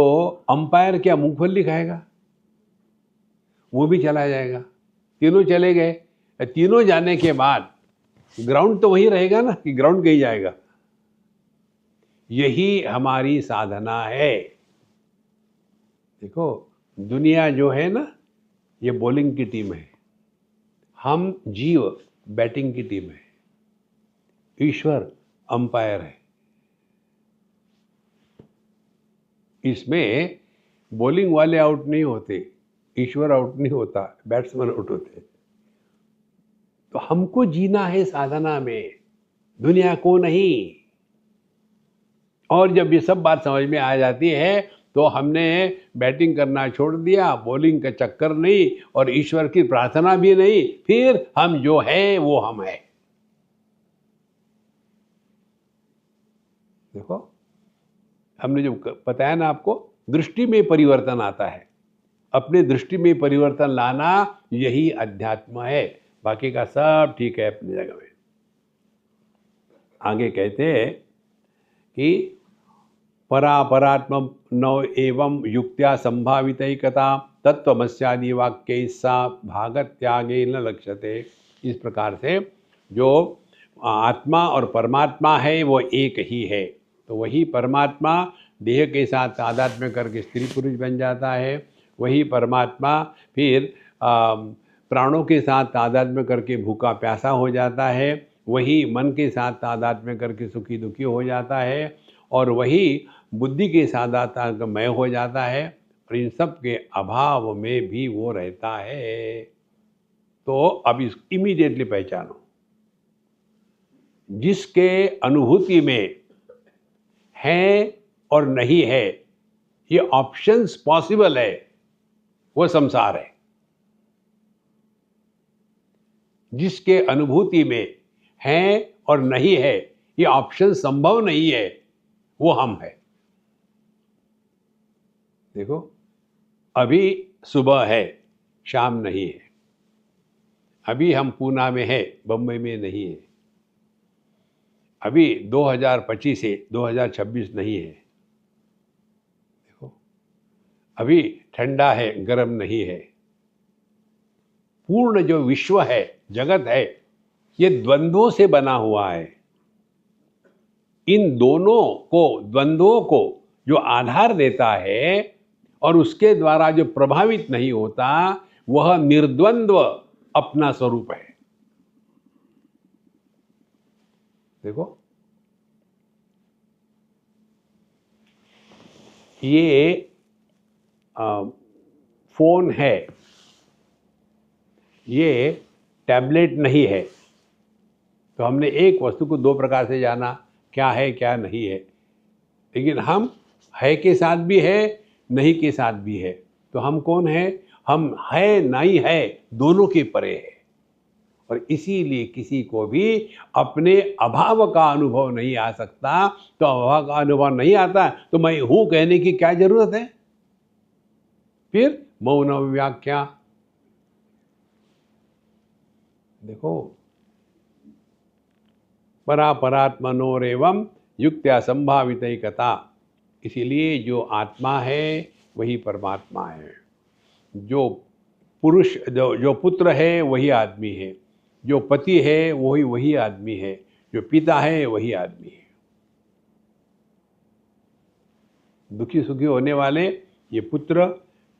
अंपायर क्या मूंगफली खाएगा? वो भी चला जाएगा। तीनों चले गए, तीनों जाने के बाद ग्राउंड तो वही रहेगा ना, कि ग्राउंड कहीं जाएगा? यही हमारी साधना है। देखो, दुनिया जो है ना, ये बॉलिंग की टीम है, हम जीव बैटिंग की टीम है, ईश्वर अंपायर है। इसमें बॉलिंग वाले आउट नहीं होते, ईश्वर आउट नहीं होता, बैट्समैन आउट होते। तो हमको जीना है साधना में, दुनिया को नहीं। और जब ये सब बात समझ में आ जाती है तो हमने बैटिंग करना छोड़ दिया, बॉलिंग का चक्कर नहीं और ईश्वर की प्रार्थना भी नहीं, फिर हम जो है वो हम है। देखो, हमने जो बताया ना आपको, दृष्टि में परिवर्तन आता है। अपने दृष्टि में परिवर्तन लाना यही अध्यात्म है, बाकी का सब ठीक है अपनी जगह में। आगे कहते हैं कि परापरात्म नव एवं युक्त्या संभावितैकता तत्वमस्यादि वाक्य सा भागत त्यागे न लक्ष्यते। इस प्रकार से जो आत्मा और परमात्मा है वो एक ही है, तो वही परमात्मा देह के साथ तादात्म्य करके स्त्री पुरुष बन जाता है। वही परमात्मा फिर प्राणों के साथ तादात्म्य करके भूखा प्यासा हो जाता है। वही मन के साथ तादात्म्य करके सुखी दुखी हो जाता है। और वही बुद्धि के साथ तादात्म्य हो जाता है। और इन सब के अभाव में भी वो रहता है। तो अब इस इमीडिएटली पहचानो, जिसके अनुभूति में है और नहीं है, ये ऑप्शंस पॉसिबल है, वो संसार है। जिसके अनुभूति में है और नहीं है, ये ऑप्शन संभव नहीं है, वो हम है। देखो, अभी सुबह है, शाम नहीं है। अभी हम पूना में है, बम्बई में नहीं है। अभी 2025 है, 2026 नहीं है। देखो, अभी ठंडा है, गर्म नहीं है। पूर्ण जो विश्व है, जगत है, ये द्वंद्वों से बना हुआ है। इन दोनों को, द्वंद्वों को जो आधार देता है और उसके द्वारा जो प्रभावित नहीं होता, वह निर्द्वंद्व अपना स्वरूप है। देखो, ये फोन है, ये टैबलेट नहीं है। तो हमने एक वस्तु को दो प्रकार से जाना, क्या है क्या नहीं है। लेकिन हम है के साथ भी है, नहीं के साथ भी है। तो हम कौन है? हम है नहीं है दोनों के परे है। और इसीलिए किसी को भी अपने अभाव का अनुभव नहीं आ सकता। तो अभाव का अनुभव नहीं आता तो मैं हूं कहने की क्या जरूरत है? फिर मौन व्याख्या। देखो, परापरात्मनोरेवं युक्त्या संभावितैकता। इसीलिए जो आत्मा है वही परमात्मा है। जो पुरुष, जो पुत्र है वही आदमी है। जो पति है वही आदमी है। जो पिता है वही आदमी है। दुखी सुखी होने वाले ये पुत्र,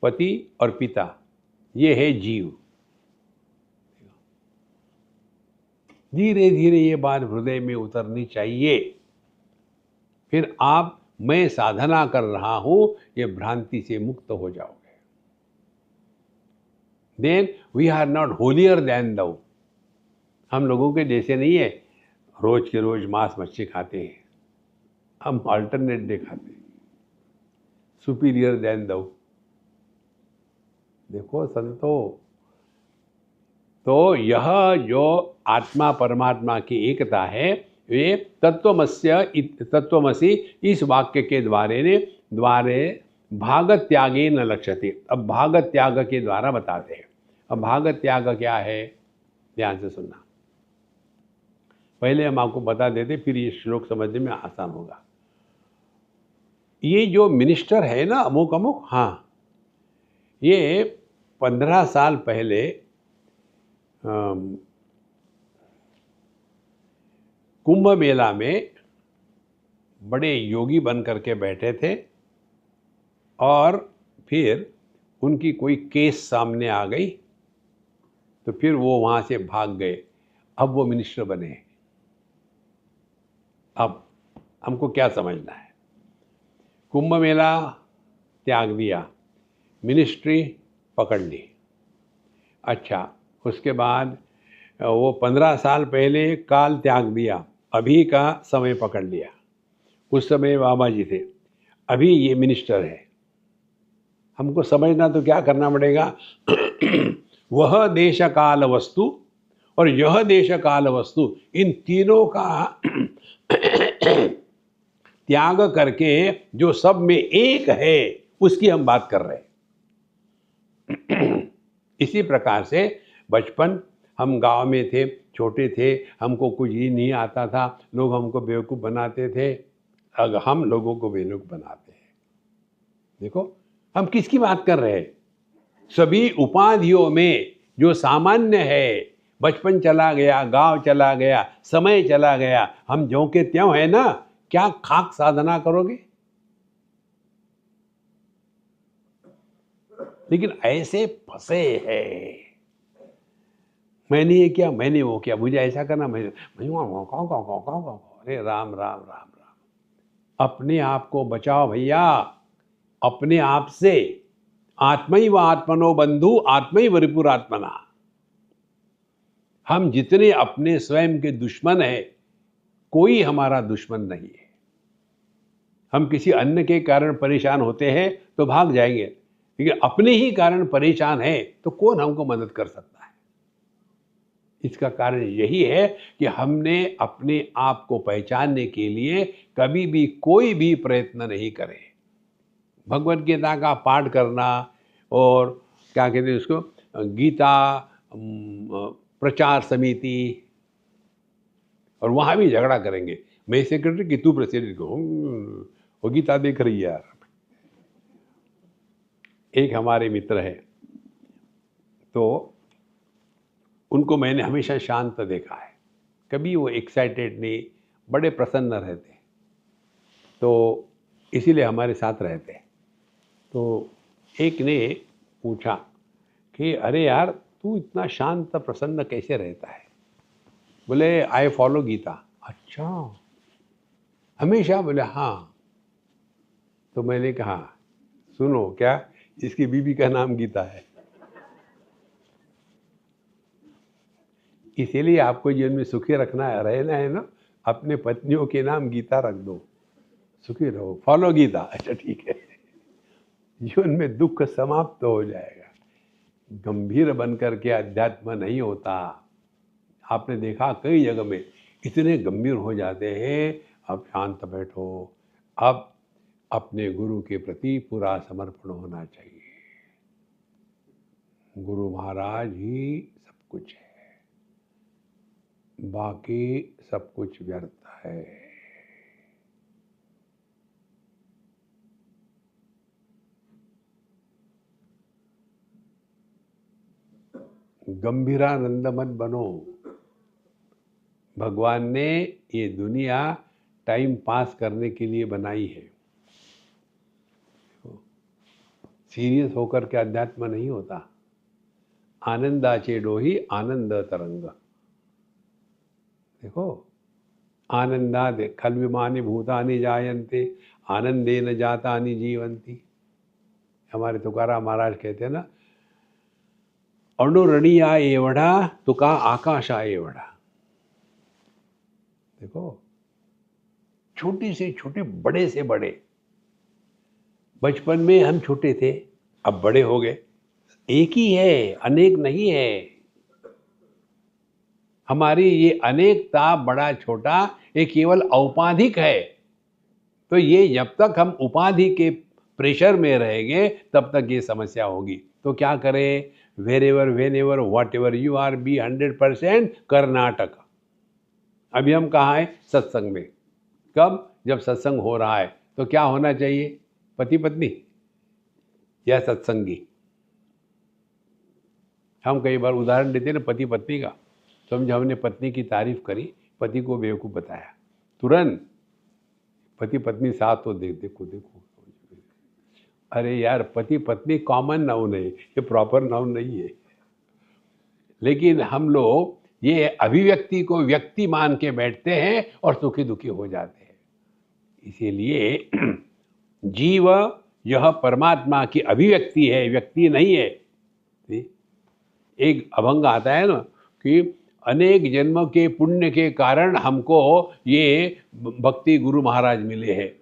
पति और पिता, ये है जीव। धीरे धीरे ये बात हृदय में उतरनी चाहिए। फिर आप, मैं साधना कर रहा हूं, ये भ्रांति से मुक्त हो जाओगे। Then we are not holier than thou. हम लोगों के जैसे नहीं है रोज के रोज मांस मच्छी खाते हैं। हम अल्टरनेट डे खाते हैं। सुपीरियर देन दो। देखो संतो, तो यह जो आत्मा परमात्मा की एकता है, वे तत्वमसि इस वाक्य के द्वारे भाग त्यागे न लक्ष्यते। अब भाग त्याग के द्वारा बताते हैं। अब भाग त्याग क्या है, ध्यान से सुनना। पहले हम आपको बता देते, फिर ये श्लोक समझने में आसान होगा। ये जो मिनिस्टर है ना, अमुक, हाँ, ये 15 साल पहले कुंभ मेला में बड़े योगी बन करके बैठे थे। और फिर उनकी कोई केस सामने आ गई, तो फिर वो वहाँ से भाग गए। अब वो मिनिस्टर बने। अब हमको क्या समझना है? कुंभ मेला त्याग दिया, मिनिस्ट्री पकड़ ली। अच्छा, उसके बाद वो 15 साल पहले काल त्याग दिया, अभी का समय पकड़ लिया। उस समय बाबा जी थे, अभी ये मिनिस्टर है। हमको समझना तो क्या करना पड़ेगा? वह देश काल वस्तु और यह देश काल वस्तु, इन तीनों का त्याग करके जो सब में एक है, उसकी हम बात कर रहे हैं। इसी प्रकार से बचपन, हम गांव में थे, छोटे थे, हमको कुछ ही नहीं आता था, लोग हमको बेवकूफ़ बनाते थे। अब हम लोगों को बेवकूफ़ बनाते हैं। देखो, हम किसकी बात कर रहे हैं? सभी उपाधियों में जो सामान्य है, बचपन चला गया, गांव चला गया, समय चला गया, हम ज्यों के त्यों है ना। क्या खाक साधना करोगे? लेकिन ऐसे फंसे हैं, मैंने ये किया, मैंने वो किया, मुझे ऐसा करना, मैं अरे राम राम राम राम। अपने आप को बचाओ भैया, अपने आप से। आत्मैव आत्मनो बंधु आत्मैव रिपुरात्मना। हम जितने अपने स्वयं के दुश्मन हैं, कोई हमारा दुश्मन नहीं है। हम किसी अन्य के कारण परेशान होते हैं तो भाग जाएंगे, लेकिन अपने ही कारण परेशान है तो कौन हमको मदद कर सकता है? इसका कारण यही है कि हमने अपने आप को पहचानने के लिए कभी भी कोई भी प्रयत्न नहीं करे। भगवत गीता का पाठ करना और क्या कहते हैं उसको, गीता प्रचार समिति, और वहाँ भी झगड़ा करेंगे, मैं सेक्रेटरी कि तू प्रेसिडेंट को, वो गीता देख रही है यार। एक हमारे मित्र है, तो उनको मैंने हमेशा शांत देखा है, कभी वो एक्साइटेड नहीं, बड़े प्रसन्न रहते, तो इसीलिए हमारे साथ रहते। तो एक ने पूछा कि अरे यार तू इतना शांत प्रसन्न कैसे रहता है? बोले आई फॉलो गीता। अच्छा, हमेशा? बोले हाँ। तो मैंने कहा सुनो, क्या इसकी बीबी का नाम गीता है? इसीलिए आपको जीवन में सुखी रखना है, रहना है ना, अपने पत्नियों के नाम गीता रख दो, सुखी रहो, फॉलो गीता। अच्छा ठीक है, जीवन में दुख समाप्त हो जाएगा। गंभीर बनकर के अध्यात्म नहीं होता। आपने देखा कई जगह में इतने गंभीर हो जाते हैं। अब शांत बैठो, अब अपने गुरु के प्रति पूरा समर्पण होना चाहिए। गुरु महाराज ही सब कुछ है, बाकी सब कुछ व्यर्थ है। गंभीरानंद मत बनो। भगवान ने ये दुनिया टाइम पास करने के लिए बनाई है। सीरियस होकर के अध्यात्म नहीं होता। आनंदाचे डोही आनंद तरंग। देखो, आनंदाद खल्विमानि भूतानि जायन्ते आनंदेन जातानि जीवन्ति। हमारे तुकाराम महाराज कहते हैं ना, अणुरणीया एवढा तुका आकाशा एवढा। देखो, छोटे से छोटे, बड़े से बड़े। बचपन में हम छोटे थे, अब बड़े हो गए, एक ही है, अनेक नहीं है। हमारी ये अनेकता, बड़ा छोटा, ये केवल औपाधिक है। तो ये जब तक हम उपाधि के प्रेशर में रहेंगे तब तक ये समस्या होगी। तो क्या करें? Wherever whenever whatever you are, be 100% Karnataka. अभी हम कहाँ हैं? सत्संग में। कब? जब सत्संग हो रहा है। तो क्या होना चाहिए? पति पत्नी या सत्संगी? हम कई बार उदाहरण देते हैं ना पति पत्नी का। समझो हमने पत्नी की तारीफ करी, पति को बेवकूफ़ बताया, तुरंत पति पत्नी साथ तो देखो देखो। अरे यार, पति पत्नी कॉमन नाउन है, ये प्रॉपर नाउन नहीं है। लेकिन हम लोग ये अभिव्यक्ति को व्यक्ति मान के बैठते हैं और सुखी दुखी हो जाते हैं। इसीलिए जीव यह परमात्मा की अभिव्यक्ति है, व्यक्ति नहीं है। एक अभंग आता है ना कि अनेक जन्म के पुण्य के कारण हमको ये भक्ति गुरु महाराज मिले हैं।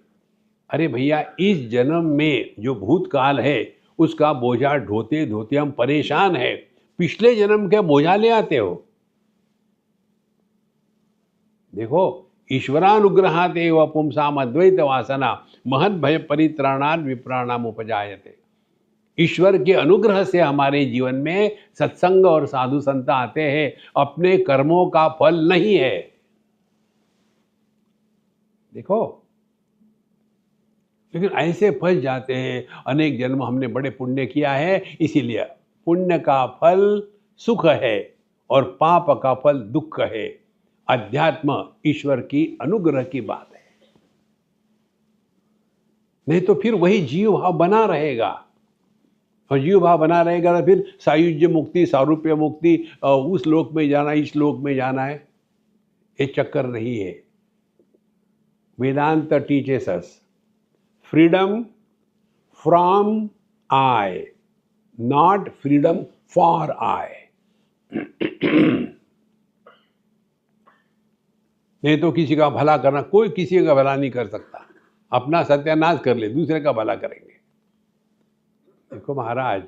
अरे भैया, इस जन्म में जो भूतकाल है उसका बोझा ढोते ढोते हम परेशान हैं। पिछले जन्म के बोझा ले आते हो। देखो, ईश्वरानुग्रहात् एव पुंसाम अद्वैत वासना महद भय परित्राणात् विप्राणाम उपजायते। ईश्वर के अनुग्रह से हमारे जीवन में सत्संग और साधु संत आते हैं, अपने कर्मों का फल नहीं है। देखो, लेकिन ऐसे फंस जाते हैं। अनेक जन्म हमने बड़े पुण्य किया है, इसीलिए पुण्य का फल सुख है और पाप का फल दुख है। अध्यात्म ईश्वर की अनुग्रह की बात है। नहीं तो फिर वही जीव भाव बना रहेगा, और जीव भाव बना रहेगा तो फिर सायुज्य मुक्ति, सारूप्य मुक्ति, उस लोक में जाना, इस लोक में जाना है, ये चक्कर नहीं है। Vedanta teaches us freedom from I, not freedom for I. नहीं तो किसी का भला करना, कोई किसी का भला नहीं कर सकता। अपना सत्यानाश कर ले, दूसरे का भला करेंगे। देखो महाराज,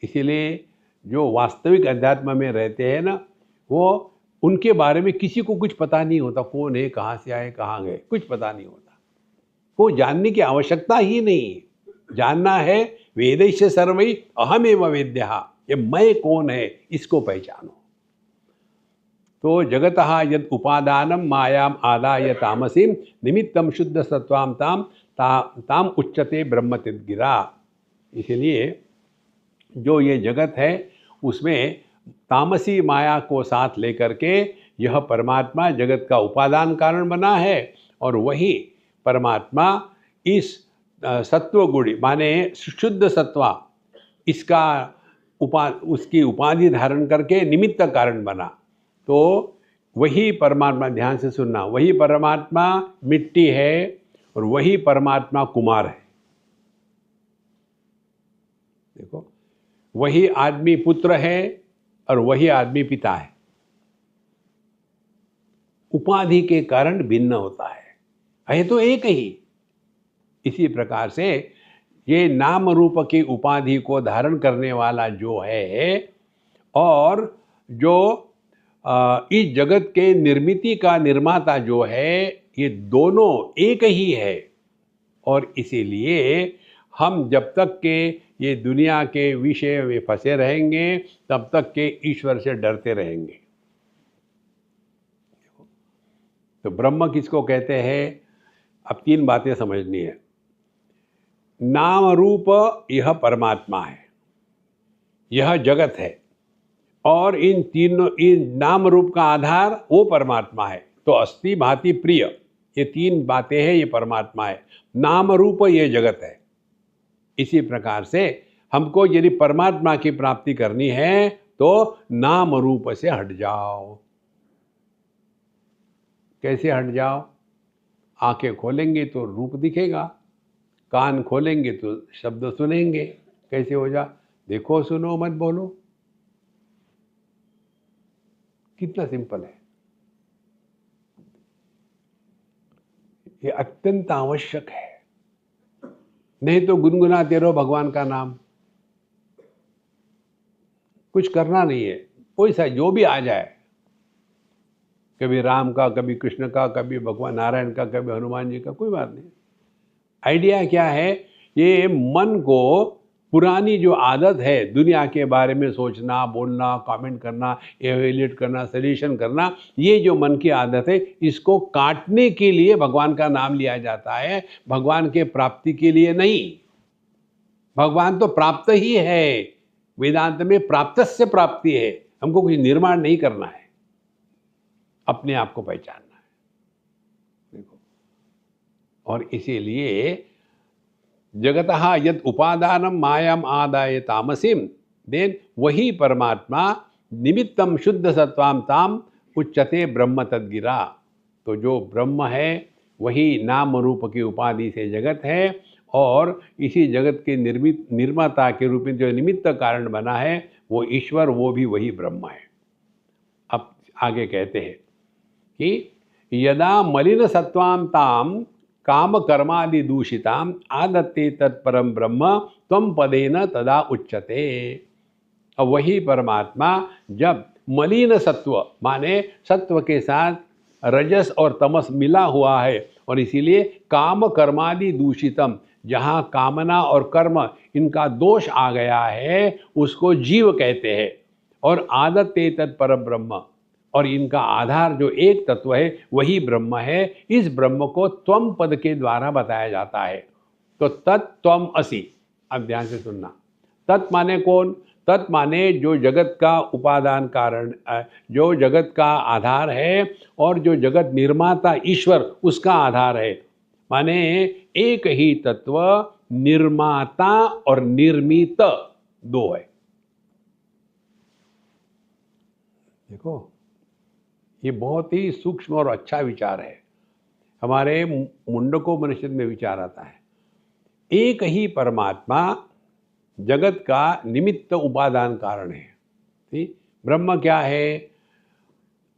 इसीलिए जो वास्तविक अध्यात्म में रहते हैं ना, वो उनके बारे में किसी को कुछ पता नहीं होता, कौन है, कहाँ से आए, कहाँ गए, कुछ पता नहीं होता। वो जानने की आवश्यकता ही नहीं। जानना है वेदैश्च सर्वैः अहमेव वेद्यः, ये मैं कौन है, इसको पहचानो। तो जगतः यद उपादानम मायाम आदाय तामसीम निमित्तम शुद्ध सत्वाम ताम उच्यते ब्रह्मतिद्गिरा। इसलिए जो ये जगत है उसमें तामसी माया को साथ लेकर के यह परमात्मा जगत का उपादान कारण बना है, और वही परमात्मा इस सत्व गुण माने शुद्ध सत्वा, इसका उसकी उपाधि धारण करके निमित्त कारण बना। तो वही परमात्मा, ध्यान से सुनना, वही परमात्मा मिट्टी है और वही परमात्मा कुमार है। देखो, वही आदमी पुत्र है और वही आदमी पिता है। उपाधि के कारण भिन्न होता है तो एक ही। इसी प्रकार से ये नाम रूप की उपाधि को धारण करने वाला जो है, और जो इस जगत के निर्मिति का निर्माता जो है, ये दोनों एक ही है। और इसीलिए हम जब तक के ये दुनिया के विषय में फंसे रहेंगे, तब तक के ईश्वर से डरते रहेंगे। तो ब्रह्म किसको कहते हैं? अब तीन बातें समझनी है। नाम रूप यह परमात्मा है, यह जगत है, और इन तीनों, इन नाम रूप का आधार वो परमात्मा है। तो अस्ति भाति प्रिय, ये तीन बातें हैं, ये परमात्मा है। नाम रूप ये जगत है। इसी प्रकार से हमको यदि परमात्मा की प्राप्ति करनी है तो नाम रूप से हट जाओ। कैसे हट जाओ? आंखें खोलेंगे तो रूप दिखेगा, कान खोलेंगे तो शब्द सुनेंगे। कैसे हो जा? देखो, सुनो, मत बोलो। कितना सिंपल है। ये अत्यंत आवश्यक है। नहीं तो गुनगुनाते रहो भगवान का नाम, कुछ करना नहीं है। कोई सा जो भी आ जाए, कभी राम का, कभी कृष्ण का, कभी भगवान नारायण का, कभी हनुमान जी का, कोई बात नहीं। आइडिया क्या है? ये मन को, पुरानी जो आदत है दुनिया के बारे में सोचना, बोलना, कमेंट करना, एवेल्यूएट करना, सजेशन करना, ये जो मन की आदत है, इसको काटने के लिए भगवान का नाम लिया जाता है, भगवान के प्राप्ति के लिए नहीं। भगवान तो प्राप्त ही है। वेदांत में प्राप्त से प्राप्ति है। हमको कुछ निर्माण नहीं करना है, अपने आप को पहचानना है। देखो, और इसीलिए जगतः यद उपादानम मायाम आदाय तामसीम, देन वही परमात्मा निमित्तम शुद्ध सत्वाम ताम उच्यते ब्रह्म तद्गिरा। तो जो ब्रह्म है वही नाम रूप की उपाधि से जगत है, और इसी जगत के निर्माता के रूप में जो निमित्त कारण बना है वो ईश्वर, वो भी वही ब्रह्म है। अब आगे कहते हैं कि यदा मलिन सत्वाम ताम काम कर्मादि दूषिताम आदत्ते तत्परम ब्रह्म त्वम पदेन तदा उच्यते। अब वही परमात्मा जब मलिन सत्व माने सत्व के साथ रजस और तमस मिला हुआ है, और इसीलिए काम कर्मादि दूषितम, जहाँ कामना और कर्म इनका दोष आ गया है उसको जीव कहते हैं। और आदत्ते तत्परम ब्रह्म, और इनका आधार जो एक तत्व है वही ब्रह्म है। इस ब्रह्म को त्वम पद के द्वारा बताया जाता है। तो तत्त्वम असि। अब ध्यान से सुनना, तत् माने कौन? तत् माने जो जगत का उपादान कारण, जो जगत का आधार है, और जो जगत निर्माता ईश्वर उसका आधार है। माने एक ही तत्व निर्माता और निर्मित दो है। देखो, ये बहुत ही सूक्ष्म और अच्छा विचार है। हमारे मुंडकोपनिषद में विचार आता है, एक ही परमात्मा जगत का निमित्त उपादान कारण है। ठीक? ब्रह्म क्या है?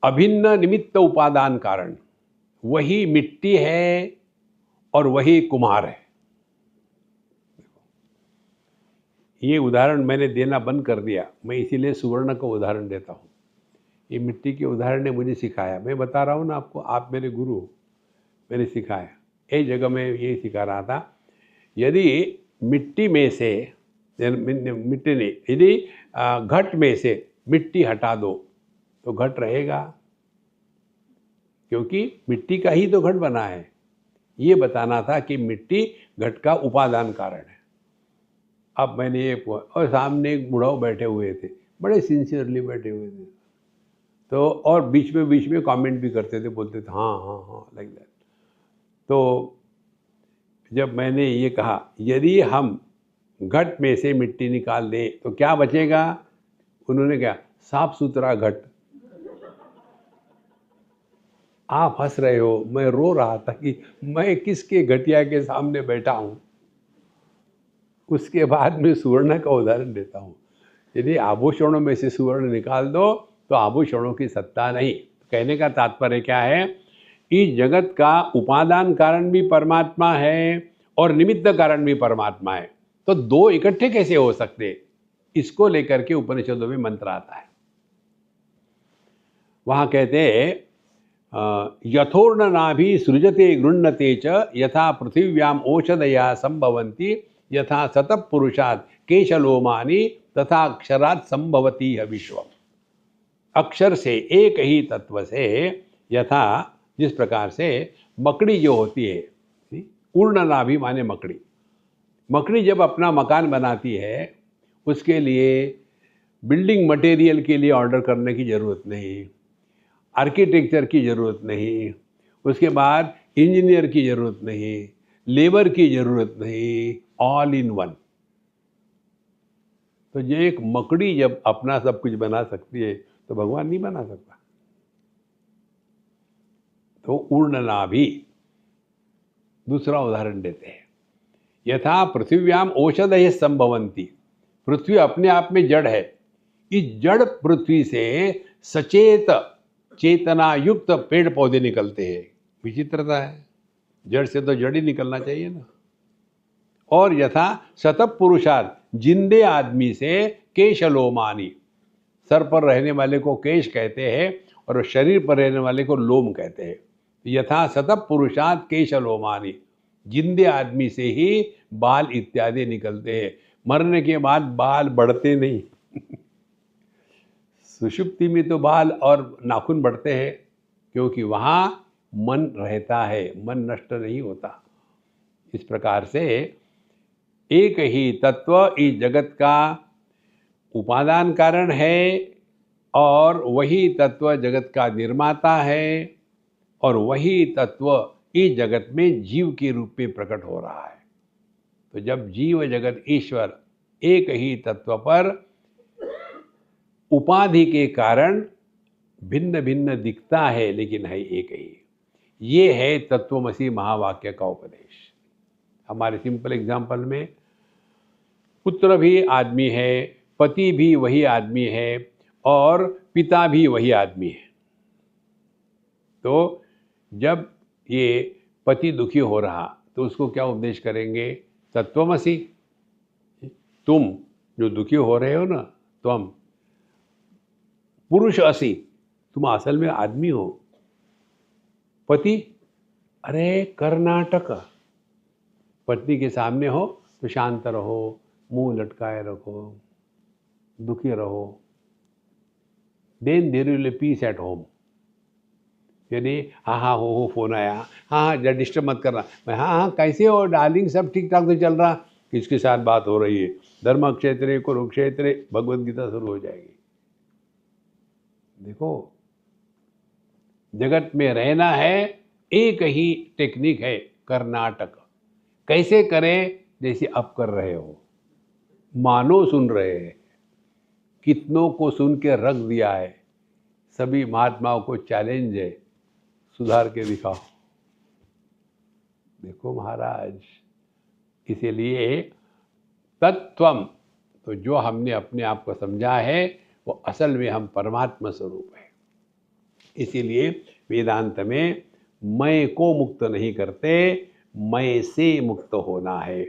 अभिन्न निमित्त उपादान कारण। वही मिट्टी है और वही कुम्हार है। ये उदाहरण मैंने देना बंद कर दिया, मैं इसीलिए सुवर्ण का उदाहरण देता हूँ। ये मिट्टी के उदाहरण ने मुझे सिखाया, मैं बता रहा हूँ ना आपको, आप मेरे गुरु, मैंने सिखाया। एक जगह मैं ये सिखा रहा था, यदि मिट्टी में से मिट्टी नहीं, यदि घट में से मिट्टी हटा दो तो घट रहेगा, क्योंकि मिट्टी का ही तो घट बना है। ये बताना था कि मिट्टी घट का उपादान कारण है। अब मैंने ये और सामने एक बुढ़ाओ बैठे हुए थे, बड़े सिंसियरली बैठे हुए थे, तो और बीच में कमेंट भी करते थे, बोलते थे हाँ हाँ हाँ लाइक दैट। तो जब मैंने ये कहा, यदि हम घट में से मिट्टी निकाल दें तो क्या बचेगा? उन्होंने कहा, साफ सुथरा घट। आप हंस रहे हो, मैं रो रहा था कि मैं किसके घटिया के सामने बैठा हूँ। उसके बाद मैं सुवर्ण का उदाहरण देता हूँ। यदि आभूषणों में से सुवर्ण निकाल दो तो आभूषणों की सत्ता नहीं। कहने का तात्पर्य क्या है? इस जगत का उपादान कारण भी परमात्मा है और निमित्त कारण भी परमात्मा है, तो दो इकट्ठे कैसे हो सकते? इसको लेकर के उपनिषदों में मंत्र आता है। वहाँ कहते हैं, यथोर्ण नाभि सृजते गृह्णते च यथा पृथिव्याम औषधया संभवन्ति यथा सतः पुरुषात् केशलोमानि तथा अक्षरात् संभवति है विश्व। अक्षर से, एक ही तत्व से, यथा जिस प्रकार से मकड़ी जो होती है, पूर्ण नाभि माने मकड़ी, मकड़ी जब अपना मकान बनाती है उसके लिए बिल्डिंग मटेरियल के लिए ऑर्डर करने की ज़रूरत नहीं, आर्किटेक्चर की ज़रूरत नहीं, उसके बाद इंजीनियर की ज़रूरत नहीं, लेबर की ज़रूरत नहीं, ऑल इन वन। तो ये एक मकड़ी जब अपना सब कुछ बना सकती है तो भगवान नहीं बना सकता। तो ऊर्णनाभि दूसरा उदाहरण देते हैं, यथा पृथिव्याम औषधयः संभवन्ति। पृथ्वी अपने आप में जड़ है, इस जड़ पृथ्वी से सचेत चेतना युक्त पेड़ पौधे निकलते हैं। विचित्रता है, जड़ से तो जड़ ही निकलना चाहिए ना। और यथा सतः पुरुषार्थ, जिंदे आदमी से केशलोमानी, सर पर रहने वाले को केश कहते हैं और शरीर पर रहने वाले को लोम कहते हैं। यथा सतः पुरुषार्थ केशलोमानी, जिंदे आदमी से ही बाल इत्यादि निकलते हैं, मरने के बाद बाल बढ़ते नहीं। सुषुप्ति में तो बाल और नाखून बढ़ते हैं, क्योंकि वहाँ मन रहता है, मन नष्ट नहीं होता। इस प्रकार से एक ही तत्व इस जगत का उपादान कारण है और वही तत्व जगत का निर्माता है और वही तत्व इस जगत में जीव के रूप में प्रकट हो रहा है। तो जब जीव जगत ईश्वर एक ही तत्व पर उपाधि के कारण भिन्न भिन्न दिखता है, लेकिन है एक ही। ये है तत्वमसि महावाक्य का उपदेश। हमारे सिंपल एग्जाम्पल में पुत्र भी आदमी है, पति भी वही आदमी है और पिता भी वही आदमी है। तो जब ये पति दुखी हो रहा तो उसको क्या उपदेश करेंगे? तत्वमसि, तुम जो दुखी हो रहे हो ना, तुम पुरुष असि, तुम असल में आदमी हो। पति, अरे कर्नाटक, पत्नी के सामने हो तो शांत रहो, मुंह लटकाए रखो, दुखी रहो, then there will be peace at home. यानी हाँ हाँ हो फोन आया, हाँ हाँ जरा डिस्टर्ब मत करना, मैं हाँ हाँ कैसे हो डार्लिंग, सब ठीक ठाक तो चल रहा, किसके साथ बात हो रही है? धर्म क्षेत्र कुरुक्षेत्र, भगवद गीता शुरू हो जाएगी। देखो, जगत में रहना है, एक ही टेक्निक है, कर्नाटक। कैसे करें? जैसे अब कर रहे हो, मानो सुन रहे हैं। कितनों को सुन के रख दिया है। सभी महात्माओं को चैलेंज है, सुधार के दिखाओ। देखो महाराज, इसीलिए तत्वम, तो जो हमने अपने आप को समझा है वो असल में हम परमात्मा स्वरूप है। इसीलिए वेदांत में मैं को मुक्त नहीं करते, मैं से मुक्त होना है।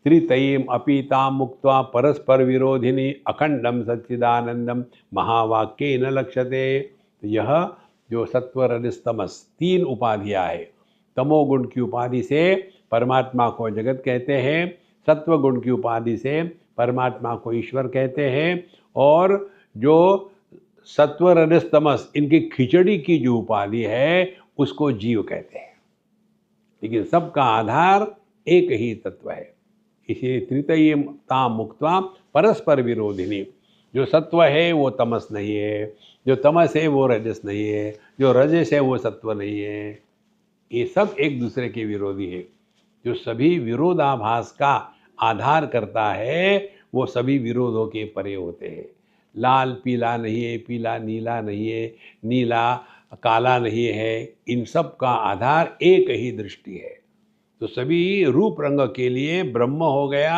त्रितयीम अपीताम मुक्त्वा परस्पर विरोधिनी अखंडम सच्चिदानंदम महावाक्य न लक्ष्यते। तो यह जो सत्व रजस तमस तीन उपाधियां है, तमोगुण की उपाधि से परमात्मा को जगत कहते हैं, सत्व गुण की उपाधि से परमात्मा को ईश्वर कहते हैं, और जो सत्व रजस तमस इनकी खिचड़ी की जो उपाधि है उसको जीव कहते हैं। लेकिन सबका आधार एक ही तत्व है। इसीलिए त्रितयीम ताम मुक्त्वा परस्पर विरोधिनी, जो सत्व है वो तमस नहीं है, जो तमस है वो रजस नहीं है, जो रजस है वो सत्व नहीं है। ये सब एक दूसरे के विरोधी है। जो सभी विरोधाभास का आधार करता है वो सभी विरोधों के परे होते हैं। लाल पीला नहीं है, पीला नीला नहीं है, नीला काला नहीं है, इन सब का आधार एक ही दृष्टि है। तो सभी रूप रंग के लिए ब्रह्म हो गया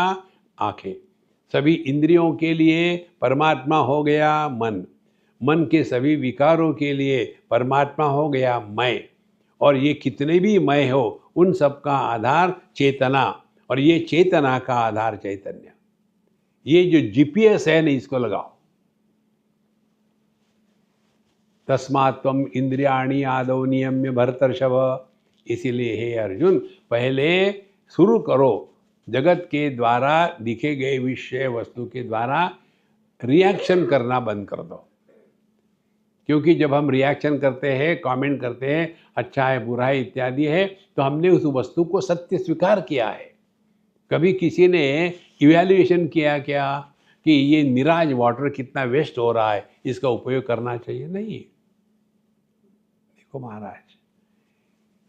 आंखें, सभी इंद्रियों के लिए परमात्मा हो गया मन, मन के सभी विकारों के लिए परमात्मा हो गया मैं, और ये कितने भी मैं हो उन सब का आधार चेतना, और ये चेतना का आधार चैतन्य। ये जो जीपीएस है ना, इसको लगाओ। तस्मात् त्वम इंद्रियाणि आदौ नियम्य भरतर्षभ। इसीलिए हे अर्जुन, पहले शुरू करो जगत के द्वारा दिखे गए विषय वस्तु के द्वारा रिएक्शन करना बंद कर दो। क्योंकि जब हम रिएक्शन करते हैं, कमेंट करते हैं, अच्छा है बुरा है इत्यादि है, तो हमने उस वस्तु को सत्य स्वीकार किया है। कभी किसी ने इवैल्यूएशन किया क्या कि ये निराज वाटर कितना वेस्ट हो रहा है, इसका उपयोग करना चाहिए? नहीं। देखो महाराज,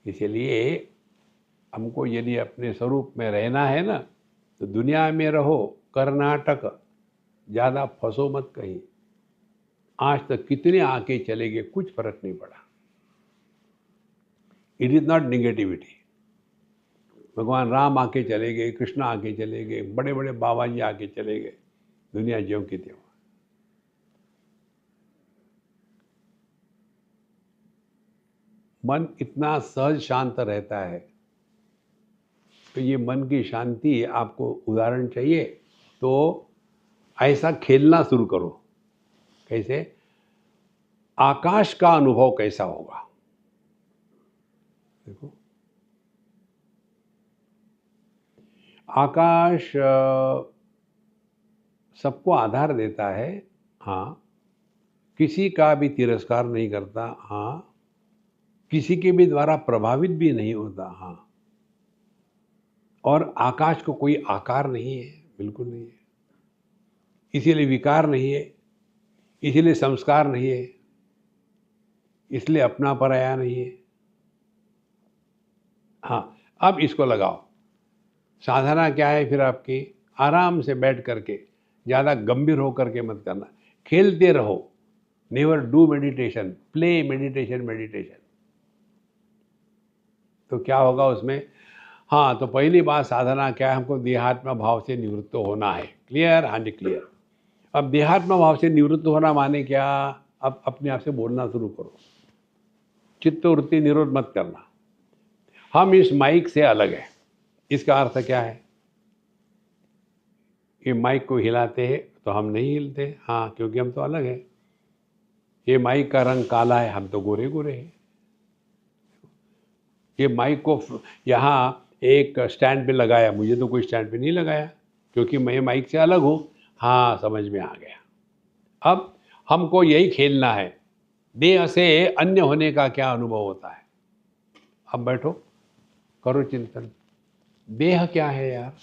इसलिए हमको यदि अपने स्वरूप में रहना है ना, तो दुनिया में रहो, कर्नाटक, ज़्यादा फंसो मत कहीं। आज तक कितने आके चले गए, कुछ फर्क नहीं पड़ा। It is not negativity. भगवान राम आके चले गए, कृष्ण आके चले गए, बड़े बड़े बाबा जी आके चले गए, दुनिया ज्यों की त्यों। मन इतना सहज शांत रहता है। तो ये मन की शांति आपको उदाहरण चाहिए तो ऐसा खेलना शुरू करो। कैसे? आकाश का अनुभव कैसा होगा? देखो, आकाश सबको आधार देता है, हाँ, किसी का भी तिरस्कार नहीं करता, हाँ, किसी के भी द्वारा प्रभावित भी नहीं होता, हाँ, और आकाश को कोई आकार नहीं है, बिल्कुल नहीं है। इसीलिए विकार नहीं है, इसीलिए संस्कार नहीं है, इसलिए अपना पराया नहीं है। हाँ, अब इसको लगाओ। साधना क्या है फिर आपकी? आराम से बैठ करके, ज़्यादा गंभीर होकर के मत करना, खेलते रहो। Never do meditation, play meditation. Meditation तो क्या होगा उसमें? हाँ, तो पहली बात साधना क्या है? हमको देहात्म भाव से निवृत्त होना है। क्लियर? हाँ जी, क्लियर। अब देहात्म भाव से निवृत्त होना माने क्या? अब अपने आप से बोलना शुरू करो, चित्तवृत्ति निरोध मत करना। हम इस माइक से अलग है, इसका अर्थ क्या है? ये माइक को हिलाते हैं तो हम नहीं हिलते, हाँ, क्योंकि हम तो अलग हैं। ये माइक का रंग काला है, हम तो गोरे गोरे हैं। ये माइक को यहाँ एक स्टैंड पे लगाया, मुझे तो कोई स्टैंड पे नहीं लगाया, क्योंकि मैं माइक से अलग हूँ। हाँ, समझ में आ गया। अब हमको यही खेलना है, देह से अन्य होने का क्या अनुभव होता है। अब बैठो, करो चिंतन। देह क्या है यार?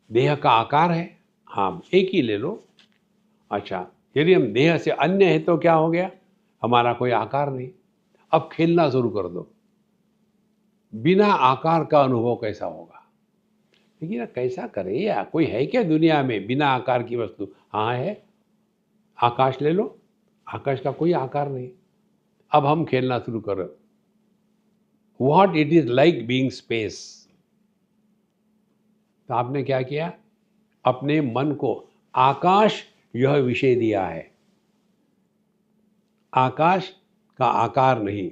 देह का आकार है, हाँ, एक ही ले लो। अच्छा, यदि हम देह से अन्य है तो क्या हो गया? हमारा कोई आकार नहीं। अब खेलना शुरू कर दो। बिना आकार का अनुभव कैसा होगा? लेकिन ना कैसा करे या कोई है क्या दुनिया में बिना आकार की वस्तु? हाँ है, आकाश ले लो, आकाश का कोई आकार नहीं। अब हम खेलना शुरू करो, what it is like being space. तो आपने क्या किया? अपने मन को आकाश यह विषय दिया है। आकाश का आकार नहीं।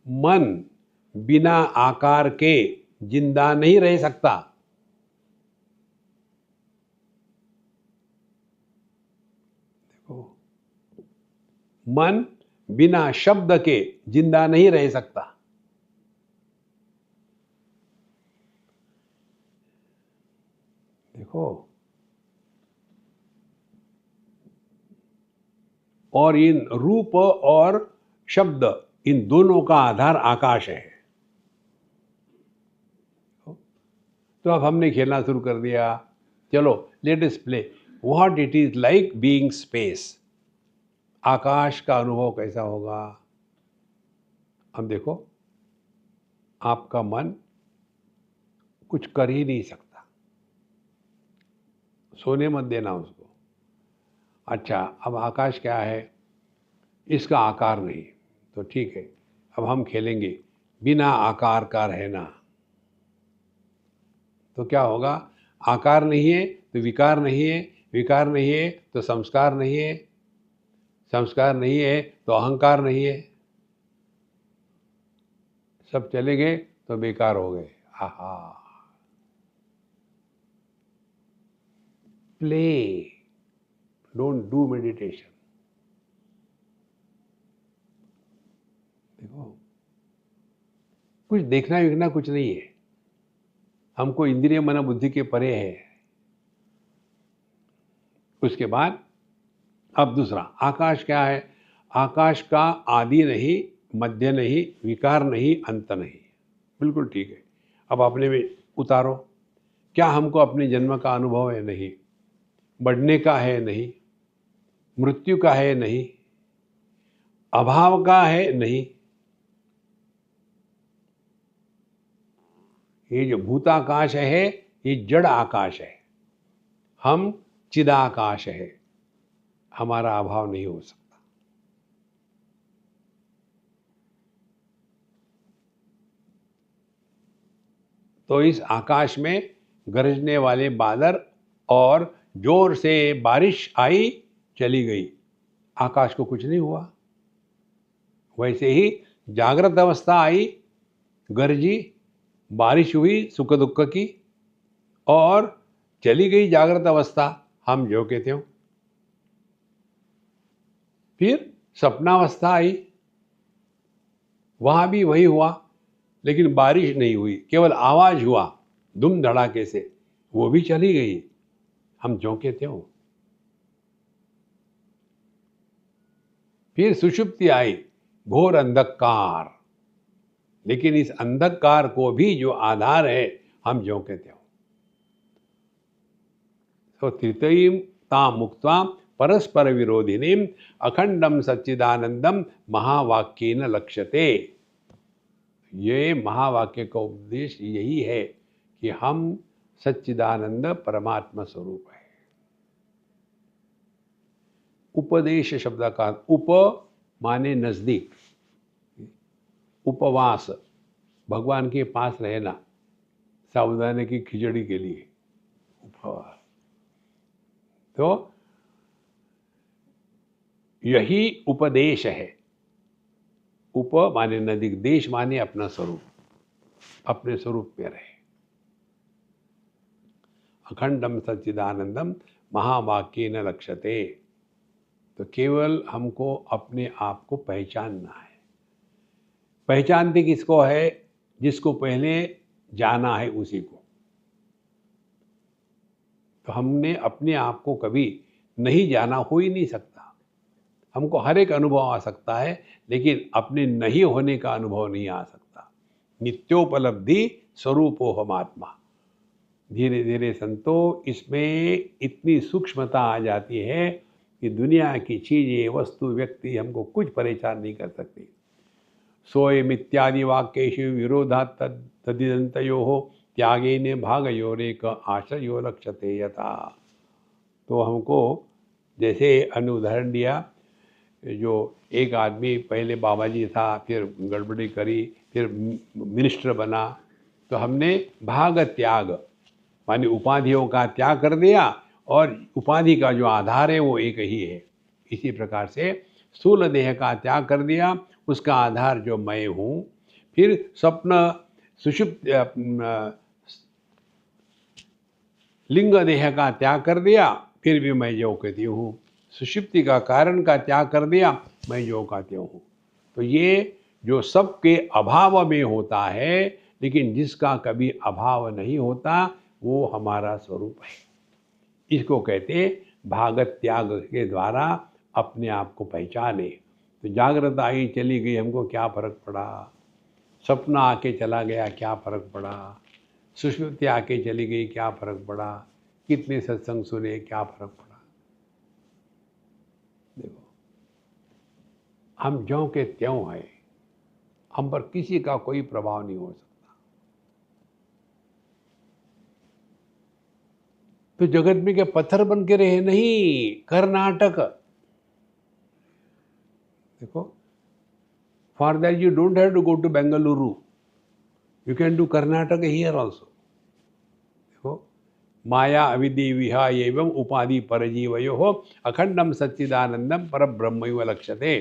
मन बिना आकार के जिंदा नहीं रह सकता। देखो, मन बिना शब्द के जिंदा नहीं रह सकता। देखो, और इन रूप और शब्द, इन दोनों का आधार आकाश है। तो अब हमने खेलना शुरू कर दिया। चलो, let us play what it is like being space. आकाश का अनुभव कैसा होगा? अब देखो, आपका मन कुछ कर ही नहीं सकता। सोने मत देना उसको। अच्छा, अब आकाश क्या है? इसका आकार नहीं। तो ठीक है, अब हम खेलेंगे बिना आकार का रहना। तो क्या होगा? आकार नहीं है तो विकार नहीं है, विकार नहीं है तो संस्कार नहीं है, संस्कार नहीं है तो अहंकार नहीं है। सब चले गए तो बेकार हो गए। आहा, प्ले, डोंट डू मेडिटेशन। देखो, कुछ देखना विखना कुछ नहीं है। हमको इंद्रिय मन बुद्धि के परे है। उसके बाद अब दूसरा, आकाश क्या है? आकाश का आदि नहीं, मध्य नहीं, विकार नहीं, अंत नहीं। बिल्कुल ठीक है। अब अपने में उतारो। क्या हमको अपने जन्म का अनुभव है? नहीं। बढ़ने का है? नहीं। मृत्यु का है? नहीं। अभाव का है? नहीं। ये जो भूताकाश है ये जड़ आकाश है। हम चिदाकाश है। हमारा अभाव नहीं हो सकता। तो इस आकाश में गरजने वाले बादल और जोर से बारिश आई, चली गई, आकाश को कुछ नहीं हुआ। वैसे ही जागृत अवस्था आई, गरजी, बारिश हुई सुख दुख की, और चली गई जागृत अवस्था, हम जो के त्यों। फिर सपनावस्था आई, वहां भी वही हुआ, लेकिन बारिश नहीं हुई, केवल आवाज हुआ धूम धड़ाके से, वो भी चली गई, हम जो के त्यों। फिर सुषुप्ति आई, घोर अंधकार, लेकिन इस अंधकार को भी जो आधार है, हम ज्यों के त्यों। तो तृतीयम ताम मुक्त्वा परस्पर विरोधिनीम अखंडम सच्चिदानंदम महावाक्येन लक्ष्यते। ये महावाक्य का उपदेश यही है कि हम सच्चिदानंद परमात्मा स्वरूप है। उपदेश शब्द का उप माने नजदीक, उपवास, भगवान के पास रहना, साबूदाने की खिचड़ी के लिए उपवास। तो यही उपदेश है। उप माने नजदीक, देश माने अपना स्वरूप, अपने स्वरूप में रहे। अखंडम सच्चिदानंदम महावाक्येन लक्ष्यते। तो केवल हमको अपने आप को पहचानना है। पहचानते किसको है? जिसको पहले जाना है उसी को। तो हमने अपने आप को कभी नहीं जाना, हो ही नहीं सकता। हमको हर एक अनुभव आ सकता है, लेकिन अपने नहीं होने का अनुभव नहीं आ सकता। नित्योपलब्धि स्वरूपो हम आत्मा। धीरे धीरे संतो इसमें इतनी सूक्ष्मता आ जाती है कि दुनिया की चीजें, वस्तु, व्यक्ति हमको कुछ परेशान नहीं कर सकती। सोयमित्यादि वाक्येषु विरोधात् तदिदन्तयोः त्यागेन भागयोरेक आशयो लक्ष्यते यथा। तो हमको जैसे अन्य उदाहरण दिया, जो एक आदमी पहले बाबा जी था, फिर गड़बड़ी करी, फिर मिनिस्टर बना, तो हमने भाग त्याग माने उपाधियों का त्याग कर दिया, और उपाधि का जो आधार है वो एक ही है। इसी प्रकार से स्थूल देह का त्याग कर दिया, उसका आधार जो मैं हूँ। फिर स्वप्न सुषुप्त लिंग देह का त्याग कर दिया, फिर भी मैं जो कहती हूँ। सुषुप्ति का कारण का त्याग कर दिया, मैं जो कहती हूँ। तो ये जो सबके अभाव में होता है, लेकिन जिसका कभी अभाव नहीं होता, वो हमारा स्वरूप है। इसको कहते भागत त्याग के द्वारा अपने आप को पहचाने। तो जागृत आई चली गई, हमको क्या फर्क पड़ा? सपना आके चला गया, क्या फर्क पड़ा? सुषुप्ति आके चली गई, क्या फर्क पड़ा? कितने सत्संग सुने, क्या फर्क पड़ा? देखो, हम ज्यों के त्यों हैं, हम पर किसी का कोई प्रभाव नहीं हो सकता। तो जगत में क्या पत्थर बन के रहे? नहीं, कर्नाटक। देखो, for that you don't have to go to Bengaluru, you can do Karnataka here also. देखो, माया अविद्या विहाय एवं उपाधि परजीवयो हो अखंडम सच्चिदानंदम पर ब्रह्मैव लक्ष्यते।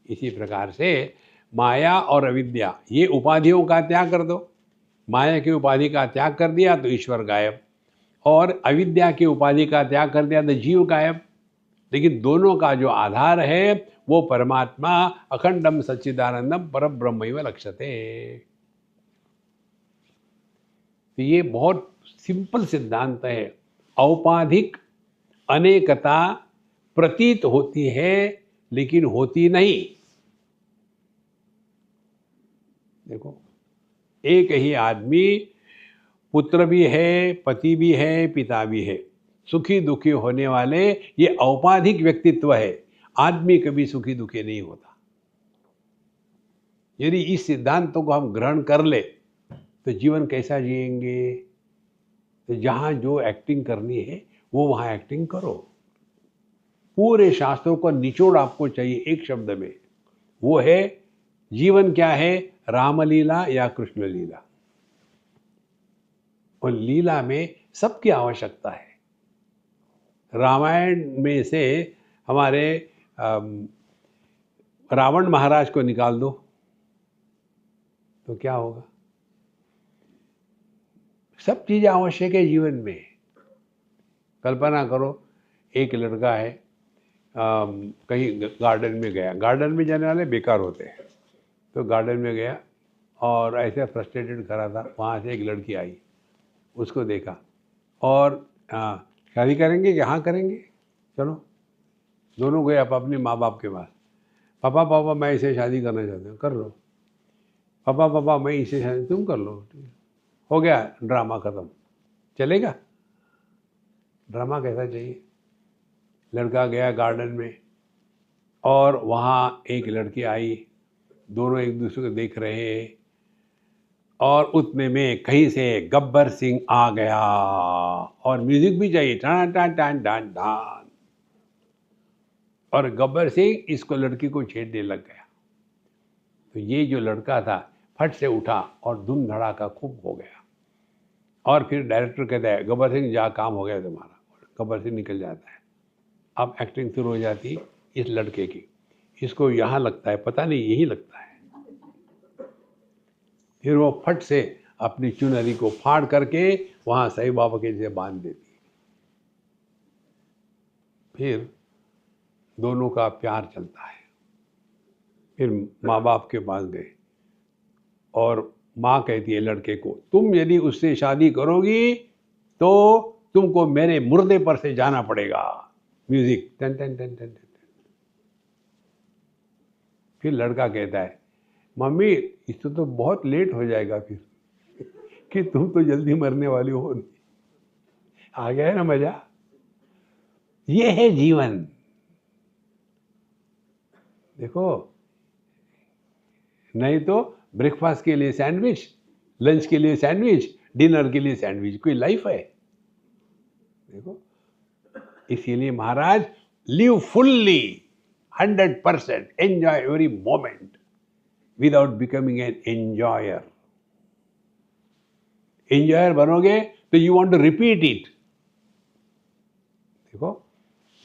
इसी प्रकार से माया और अविद्या, ये उपाधियों का त्याग कर दो। माया की उपाधि का त्याग कर दिया तो ईश्वर गायब, और अविद्या की उपाधि का त्याग कर दिया तो जीव गायब। लेकिन दोनों का जो आधार है वो परमात्मा अखंडम सच्चिदानंदम पर ब्रह्मैव लक्ष्यते। तो ये बहुत सिंपल सिद्धांत है। औपाधिक अनेकता प्रतीत होती है, लेकिन होती नहीं। देखो, एक ही आदमी, पुत्र भी है, पति भी है, पिता भी है, सुखी दुखी होने वाले, ये औपाधिक व्यक्तित्व है। आदमी कभी सुखी दुखी नहीं होता। यदि इस सिद्धांतों को हम ग्रहण कर ले तो जीवन कैसा जिएंगे? तो जहाँ जो एक्टिंग करनी है वो वहाँ एक्टिंग करो। पूरे शास्त्रों का निचोड़ आपको चाहिए एक शब्द में, वो है जीवन क्या है? रामलीला या कृष्ण लीला। और लीला में सबकी आवश्यकता है। रामायण में से हमारे रावण महाराज को निकाल दो तो क्या होगा? सब चीज़ें आवश्यक है जीवन में। कल्पना करो, एक लड़का है, कहीं गार्डन में गया। गार्डन में जाने वाले बेकार होते हैं। तो गार्डन में गया और ऐसे फ्रस्ट्रेटेड खड़ा था। वहाँ से एक लड़की आई, उसको देखा और शादी करेंगे कि हाँ करेंगे, चलो। दोनों गए अपने माँ बाप के पास। पापा पापा मैं इसे शादी करना चाहती हूँ, कर लो। पापा पापा मैं इसे शादी, तुम कर लो। हो गया, ड्रामा ख़त्म। चलेगा? ड्रामा कैसा चाहिए? लड़का गया गार्डन में और वहाँ एक लड़की आई। दोनों एक दूसरे को देख रहे हैं और उतने में कहीं से गब्बर सिंह आ गया और म्यूजिक भी चाहिए, टान टान टान टान टान। और गब्बर सिंह इसको लड़की को छेड़ने लग गया। तो ये जो लड़का था फट से उठा और धूम धड़ाका खूब हो गया। और फिर डायरेक्टर कहता है, गब्बर सिंह जा, काम हो गया तुम्हारा। गब्बर सिंह निकल जाता है। अब एक्टिंग शुरू हो जाती इस लड़के की। इसको यहाँ लगता है, पता नहीं यही लगता है। फिर वो फट से अपनी चुनरी को फाड़ करके वहाँ साईं बाबा के जैसे बांध देती। फिर दोनों का प्यार चलता है। फिर माँ बाप के पास गए और माँ कहती है लड़के को, तुम यदि उससे शादी करोगी तो तुमको मेरे मुर्दे पर से जाना पड़ेगा। म्यूजिक टन टन टन टन टन। फिर लड़का कहता है, मम्मी इससे तो बहुत लेट हो जाएगा फिर कि तुम तो जल्दी मरने वाली हो। आ गया है ना मजा? ये है जीवन। देखो, नहीं तो ब्रेकफास्ट के लिए सैंडविच, लंच के लिए सैंडविच, डिनर के लिए सैंडविच, कोई लाइफ है? देखो, इसीलिए महाराज, live fully, 100%, enjoy every moment without becoming an enjoyer. Enjoyer बनोगे तो you want to repeat it. देखो,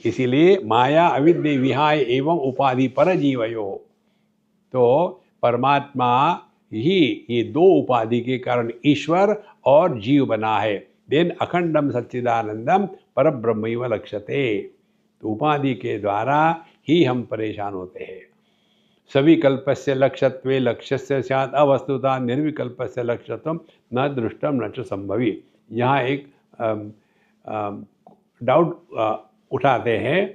इसीलिए माया अविद्य विहाय एवं उपाधि पर जीवयो, तो परमात्मा ही ये दो उपाधि के कारण ईश्वर और जीव बना है। देन अखंडम सच्चिदानंदम पर ब्रह्मैव लक्ष्यते, तो उपाधि के द्वारा ही हम परेशान होते हैं। सविकल्पस्य लक्ष्यत्वे लक्ष्यस्य स्यात् अवस्तुतः निर्विकल्पस्य लक्ष्यत्वं न दृष्टम न च संभवी। यहाँ एक डाउट उठाते हैं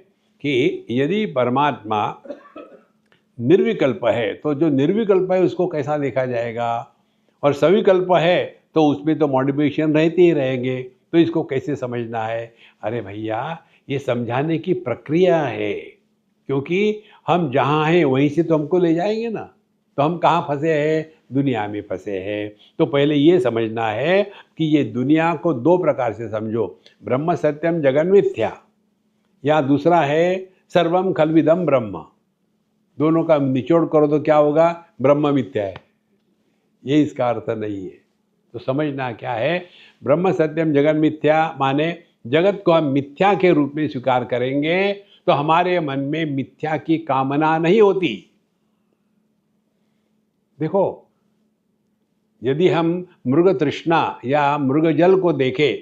कि यदि परमात्मा निर्विकल्प है तो जो निर्विकल्प है उसको कैसा देखा जाएगा, और सविकल्प है तो उसमें तो मॉडिफिकेशन रहते ही रहेंगे, तो इसको कैसे समझना है? अरे भैया, ये समझाने की प्रक्रिया है, क्योंकि हम जहाँ हैं वहीं से तो हमको ले जाएंगे ना। तो हम कहाँ फंसे हैं? दुनिया में फंसे हैं। तो पहले ये समझना है कि ये दुनिया को दो प्रकार से समझो, ब्रह्म सत्यम जगन मिथ्या, या दूसरा है सर्वम खल्विदम ब्रह्म। दोनों का निचोड़ करो तो क्या होगा? ब्रह्म मिथ्या है। ये इसका अर्थ नहीं है। तो समझना क्या है? ब्रह्म सत्यम जगन मिथ्या माने जगत को हम मिथ्या के रूप में स्वीकार करेंगे तो हमारे मन में मिथ्या की कामना नहीं होती। देखो, यदि हम मृग तृष्णा या मृग जल को देखें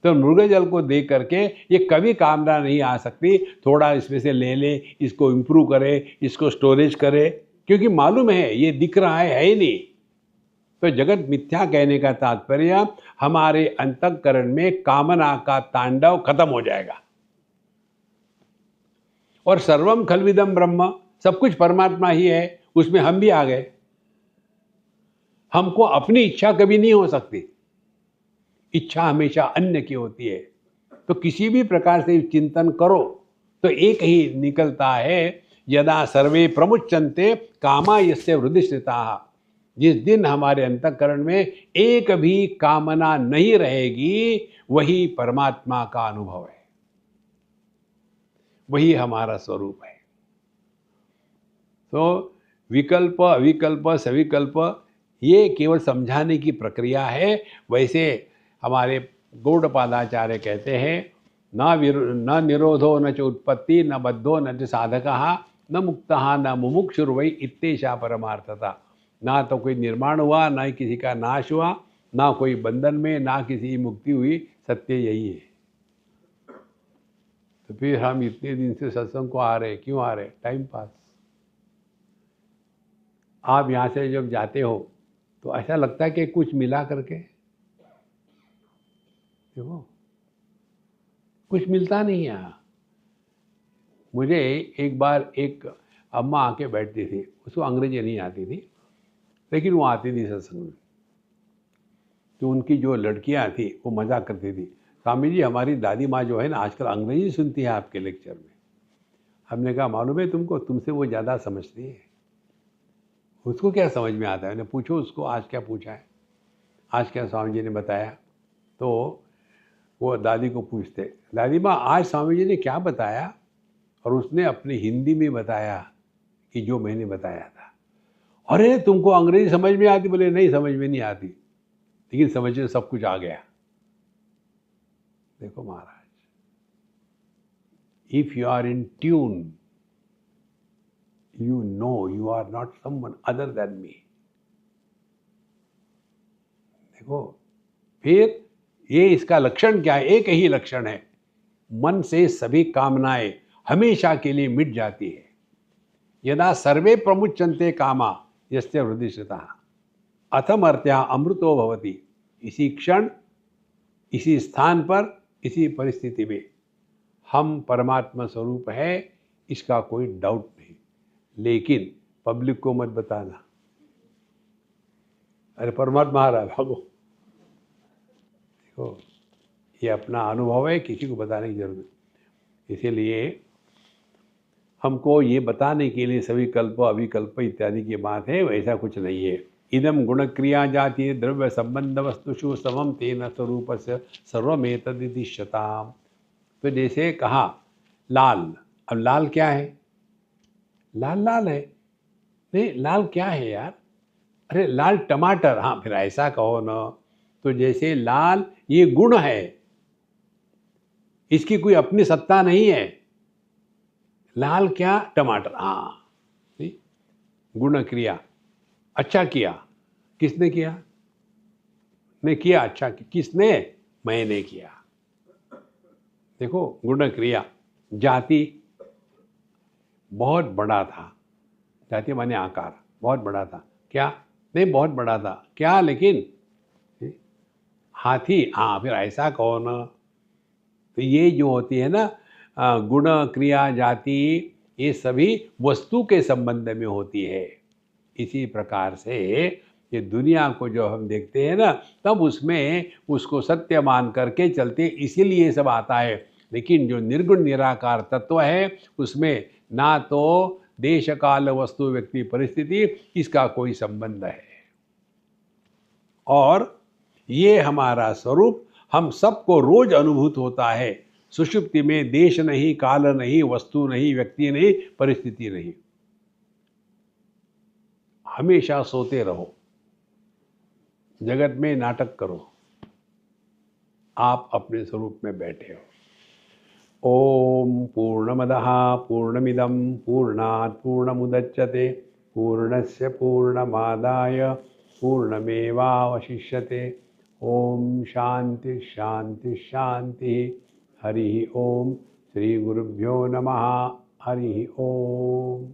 तो मृग जल को देख करके ये कभी कामना नहीं आ सकती थोड़ा इसमें से ले ले, इसको इम्प्रूव करे, इसको स्टोरेज करे, क्योंकि मालूम है ये दिख रहा है ही नहीं। तो जगत मिथ्या कहने का तात्पर्य हमारे अंतःकरण में कामना का तांडव खत्म हो जाएगा। और सर्वम खल्विदम ब्रह्म, सब कुछ परमात्मा ही है, उसमें हम भी आ गए। हमको अपनी इच्छा कभी नहीं हो सकती, इच्छा हमेशा अन्य की होती है। तो किसी भी प्रकार से चिंतन करो तो एक ही निकलता है, यदा सर्वे प्रमुच्यन्ते कामा यस्य हृदिश्रिताः। जिस दिन हमारे अंतःकरण में एक भी कामना नहीं रहेगी, वही परमात्मा का अनुभव है, वही हमारा स्वरूप है। तो विकल्प, अविकल्प, सविकल्प ये केवल समझाने की प्रक्रिया है। वैसे हमारे गौड़पादाचार्य कहते हैं, न निरोधो न च उत्पत्ति न बद्धो न च साधकः न मुक्तः न मुमुक्षुर्वै इत्येषा परमार्थता। ना तो कोई निर्माण हुआ, ना ही किसी का नाश हुआ, ना कोई बंधन में, ना किसी की मुक्ति हुई, सत्य यही है। तो फिर हम इतने दिन से सत्संग को आ रहे, क्यों आ रहे? Time pass. आप यहाँ से जब जाते हो तो ऐसा लगता है कि कुछ मिला करके, देखो कुछ मिलता नहीं यहाँ। मुझे एक बार एक अम्मा आके बैठती थी, उसको अंग्रेजी नहीं आती थी, लेकिन वो आती थी सत्संग में। तो उनकी जो लड़कियाँ थी वो मजाक करती थी, स्वामी जी हमारी दादी माँ जो है ना आजकल अंग्रेजी सुनती है आपके लेक्चर में। हमने कहा मालूम है तुमको, तुमसे वो ज़्यादा समझती है। उसको क्या समझ में आता है? मैंने पूछो उसको आज क्या पूछा है, आज क्या स्वामी जी ने बताया। तो वो दादी को पूछते, दादी माँ आज स्वामी जी ने क्या बताया? और उसने अपनी हिंदी में बताया कि जो मैंने बताया था। अरे तुमको अंग्रेजी समझ में आती? बोले नहीं समझ में नहीं आती, लेकिन समझ में सब कुछ आ गया। देखो महाराज, if you are in tune, you know you are not someone other than me। देखो, फिर ये इसका लक्षण क्या है? एक ही लक्षण है, मन से सभी कामनाएं हमेशा के लिए मिट जाती है। यदा सर्वे प्रमुच्यन्ते कामा यस्य हृदिश्रिताः अथमर्त्या अमृतो भवति। इसी क्षण, इसी स्थान पर, इसी परिस्थिति में हम परमात्मा स्वरूप है, इसका कोई डाउट नहीं। लेकिन पब्लिक को मत बताना, अरे परमात्मा आ रहा है भागो। देखो, ये अपना अनुभव है, किसी को बताने की जरूरत नहीं। इसीलिए हमको ये बताने के लिए सभी कल्प अविकल्प इत्यादि की बात है, वैसा कुछ नहीं है। इदम गुण क्रिया जाति द्रव्य संबंध वस्तुषु समम तेन स्वरूप से सर्वमेतदिश्यताम। तो जैसे कहा लाल, अब लाल क्या है? लाल लाल है। नहीं, लाल क्या है यार? अरे लाल टमाटर, हाँ फिर ऐसा कहो ना। तो जैसे लाल ये गुण है, इसकी कोई अपनी सत्ता नहीं है। लाल क्या? टमाटर, हाँ। नहीं? गुण क्रिया, अच्छा किया, किसने किया? ने किया, अच्छा किसने? मैंने किया। देखो गुण क्रिया। जाति बहुत बड़ा था, जाति माने आकार, बहुत बड़ा था। क्या? नहीं, बहुत बड़ा था क्या? लेकिन हाथी, हाँ फिर ऐसा कहो ना। तो ये जो होती है ना गुण क्रिया जाति, ये सभी वस्तु के संबंध में होती है। इसी प्रकार से ये दुनिया को जो हम देखते हैं ना, तब उसमें उसको सत्य मान करके चलते, इसीलिए सब आता है। लेकिन जो निर्गुण निराकार तत्व है, उसमें ना तो देश काल वस्तु व्यक्ति परिस्थिति इसका कोई संबंध है। और ये हमारा स्वरूप हम सबको रोज अनुभूत होता है। सुषुप्ति में देश नहीं, काल नहीं, वस्तु नहीं, व्यक्ति नहीं, परिस्थिति नहीं। हमेशा सोते रहो, जगत में नाटक करो, आप अपने स्वरूप में बैठे हो। ओम पूर्णमदः पूर्णमिदं पूर्णात् पूर्णमुदच्यते पूर्णस्य पूर्णमादाय पूर्णमेवावशिष्यते। ओम शांति शांति शांति। हरि ओम। श्री गुरुभ्यो नमः। हरि ओम।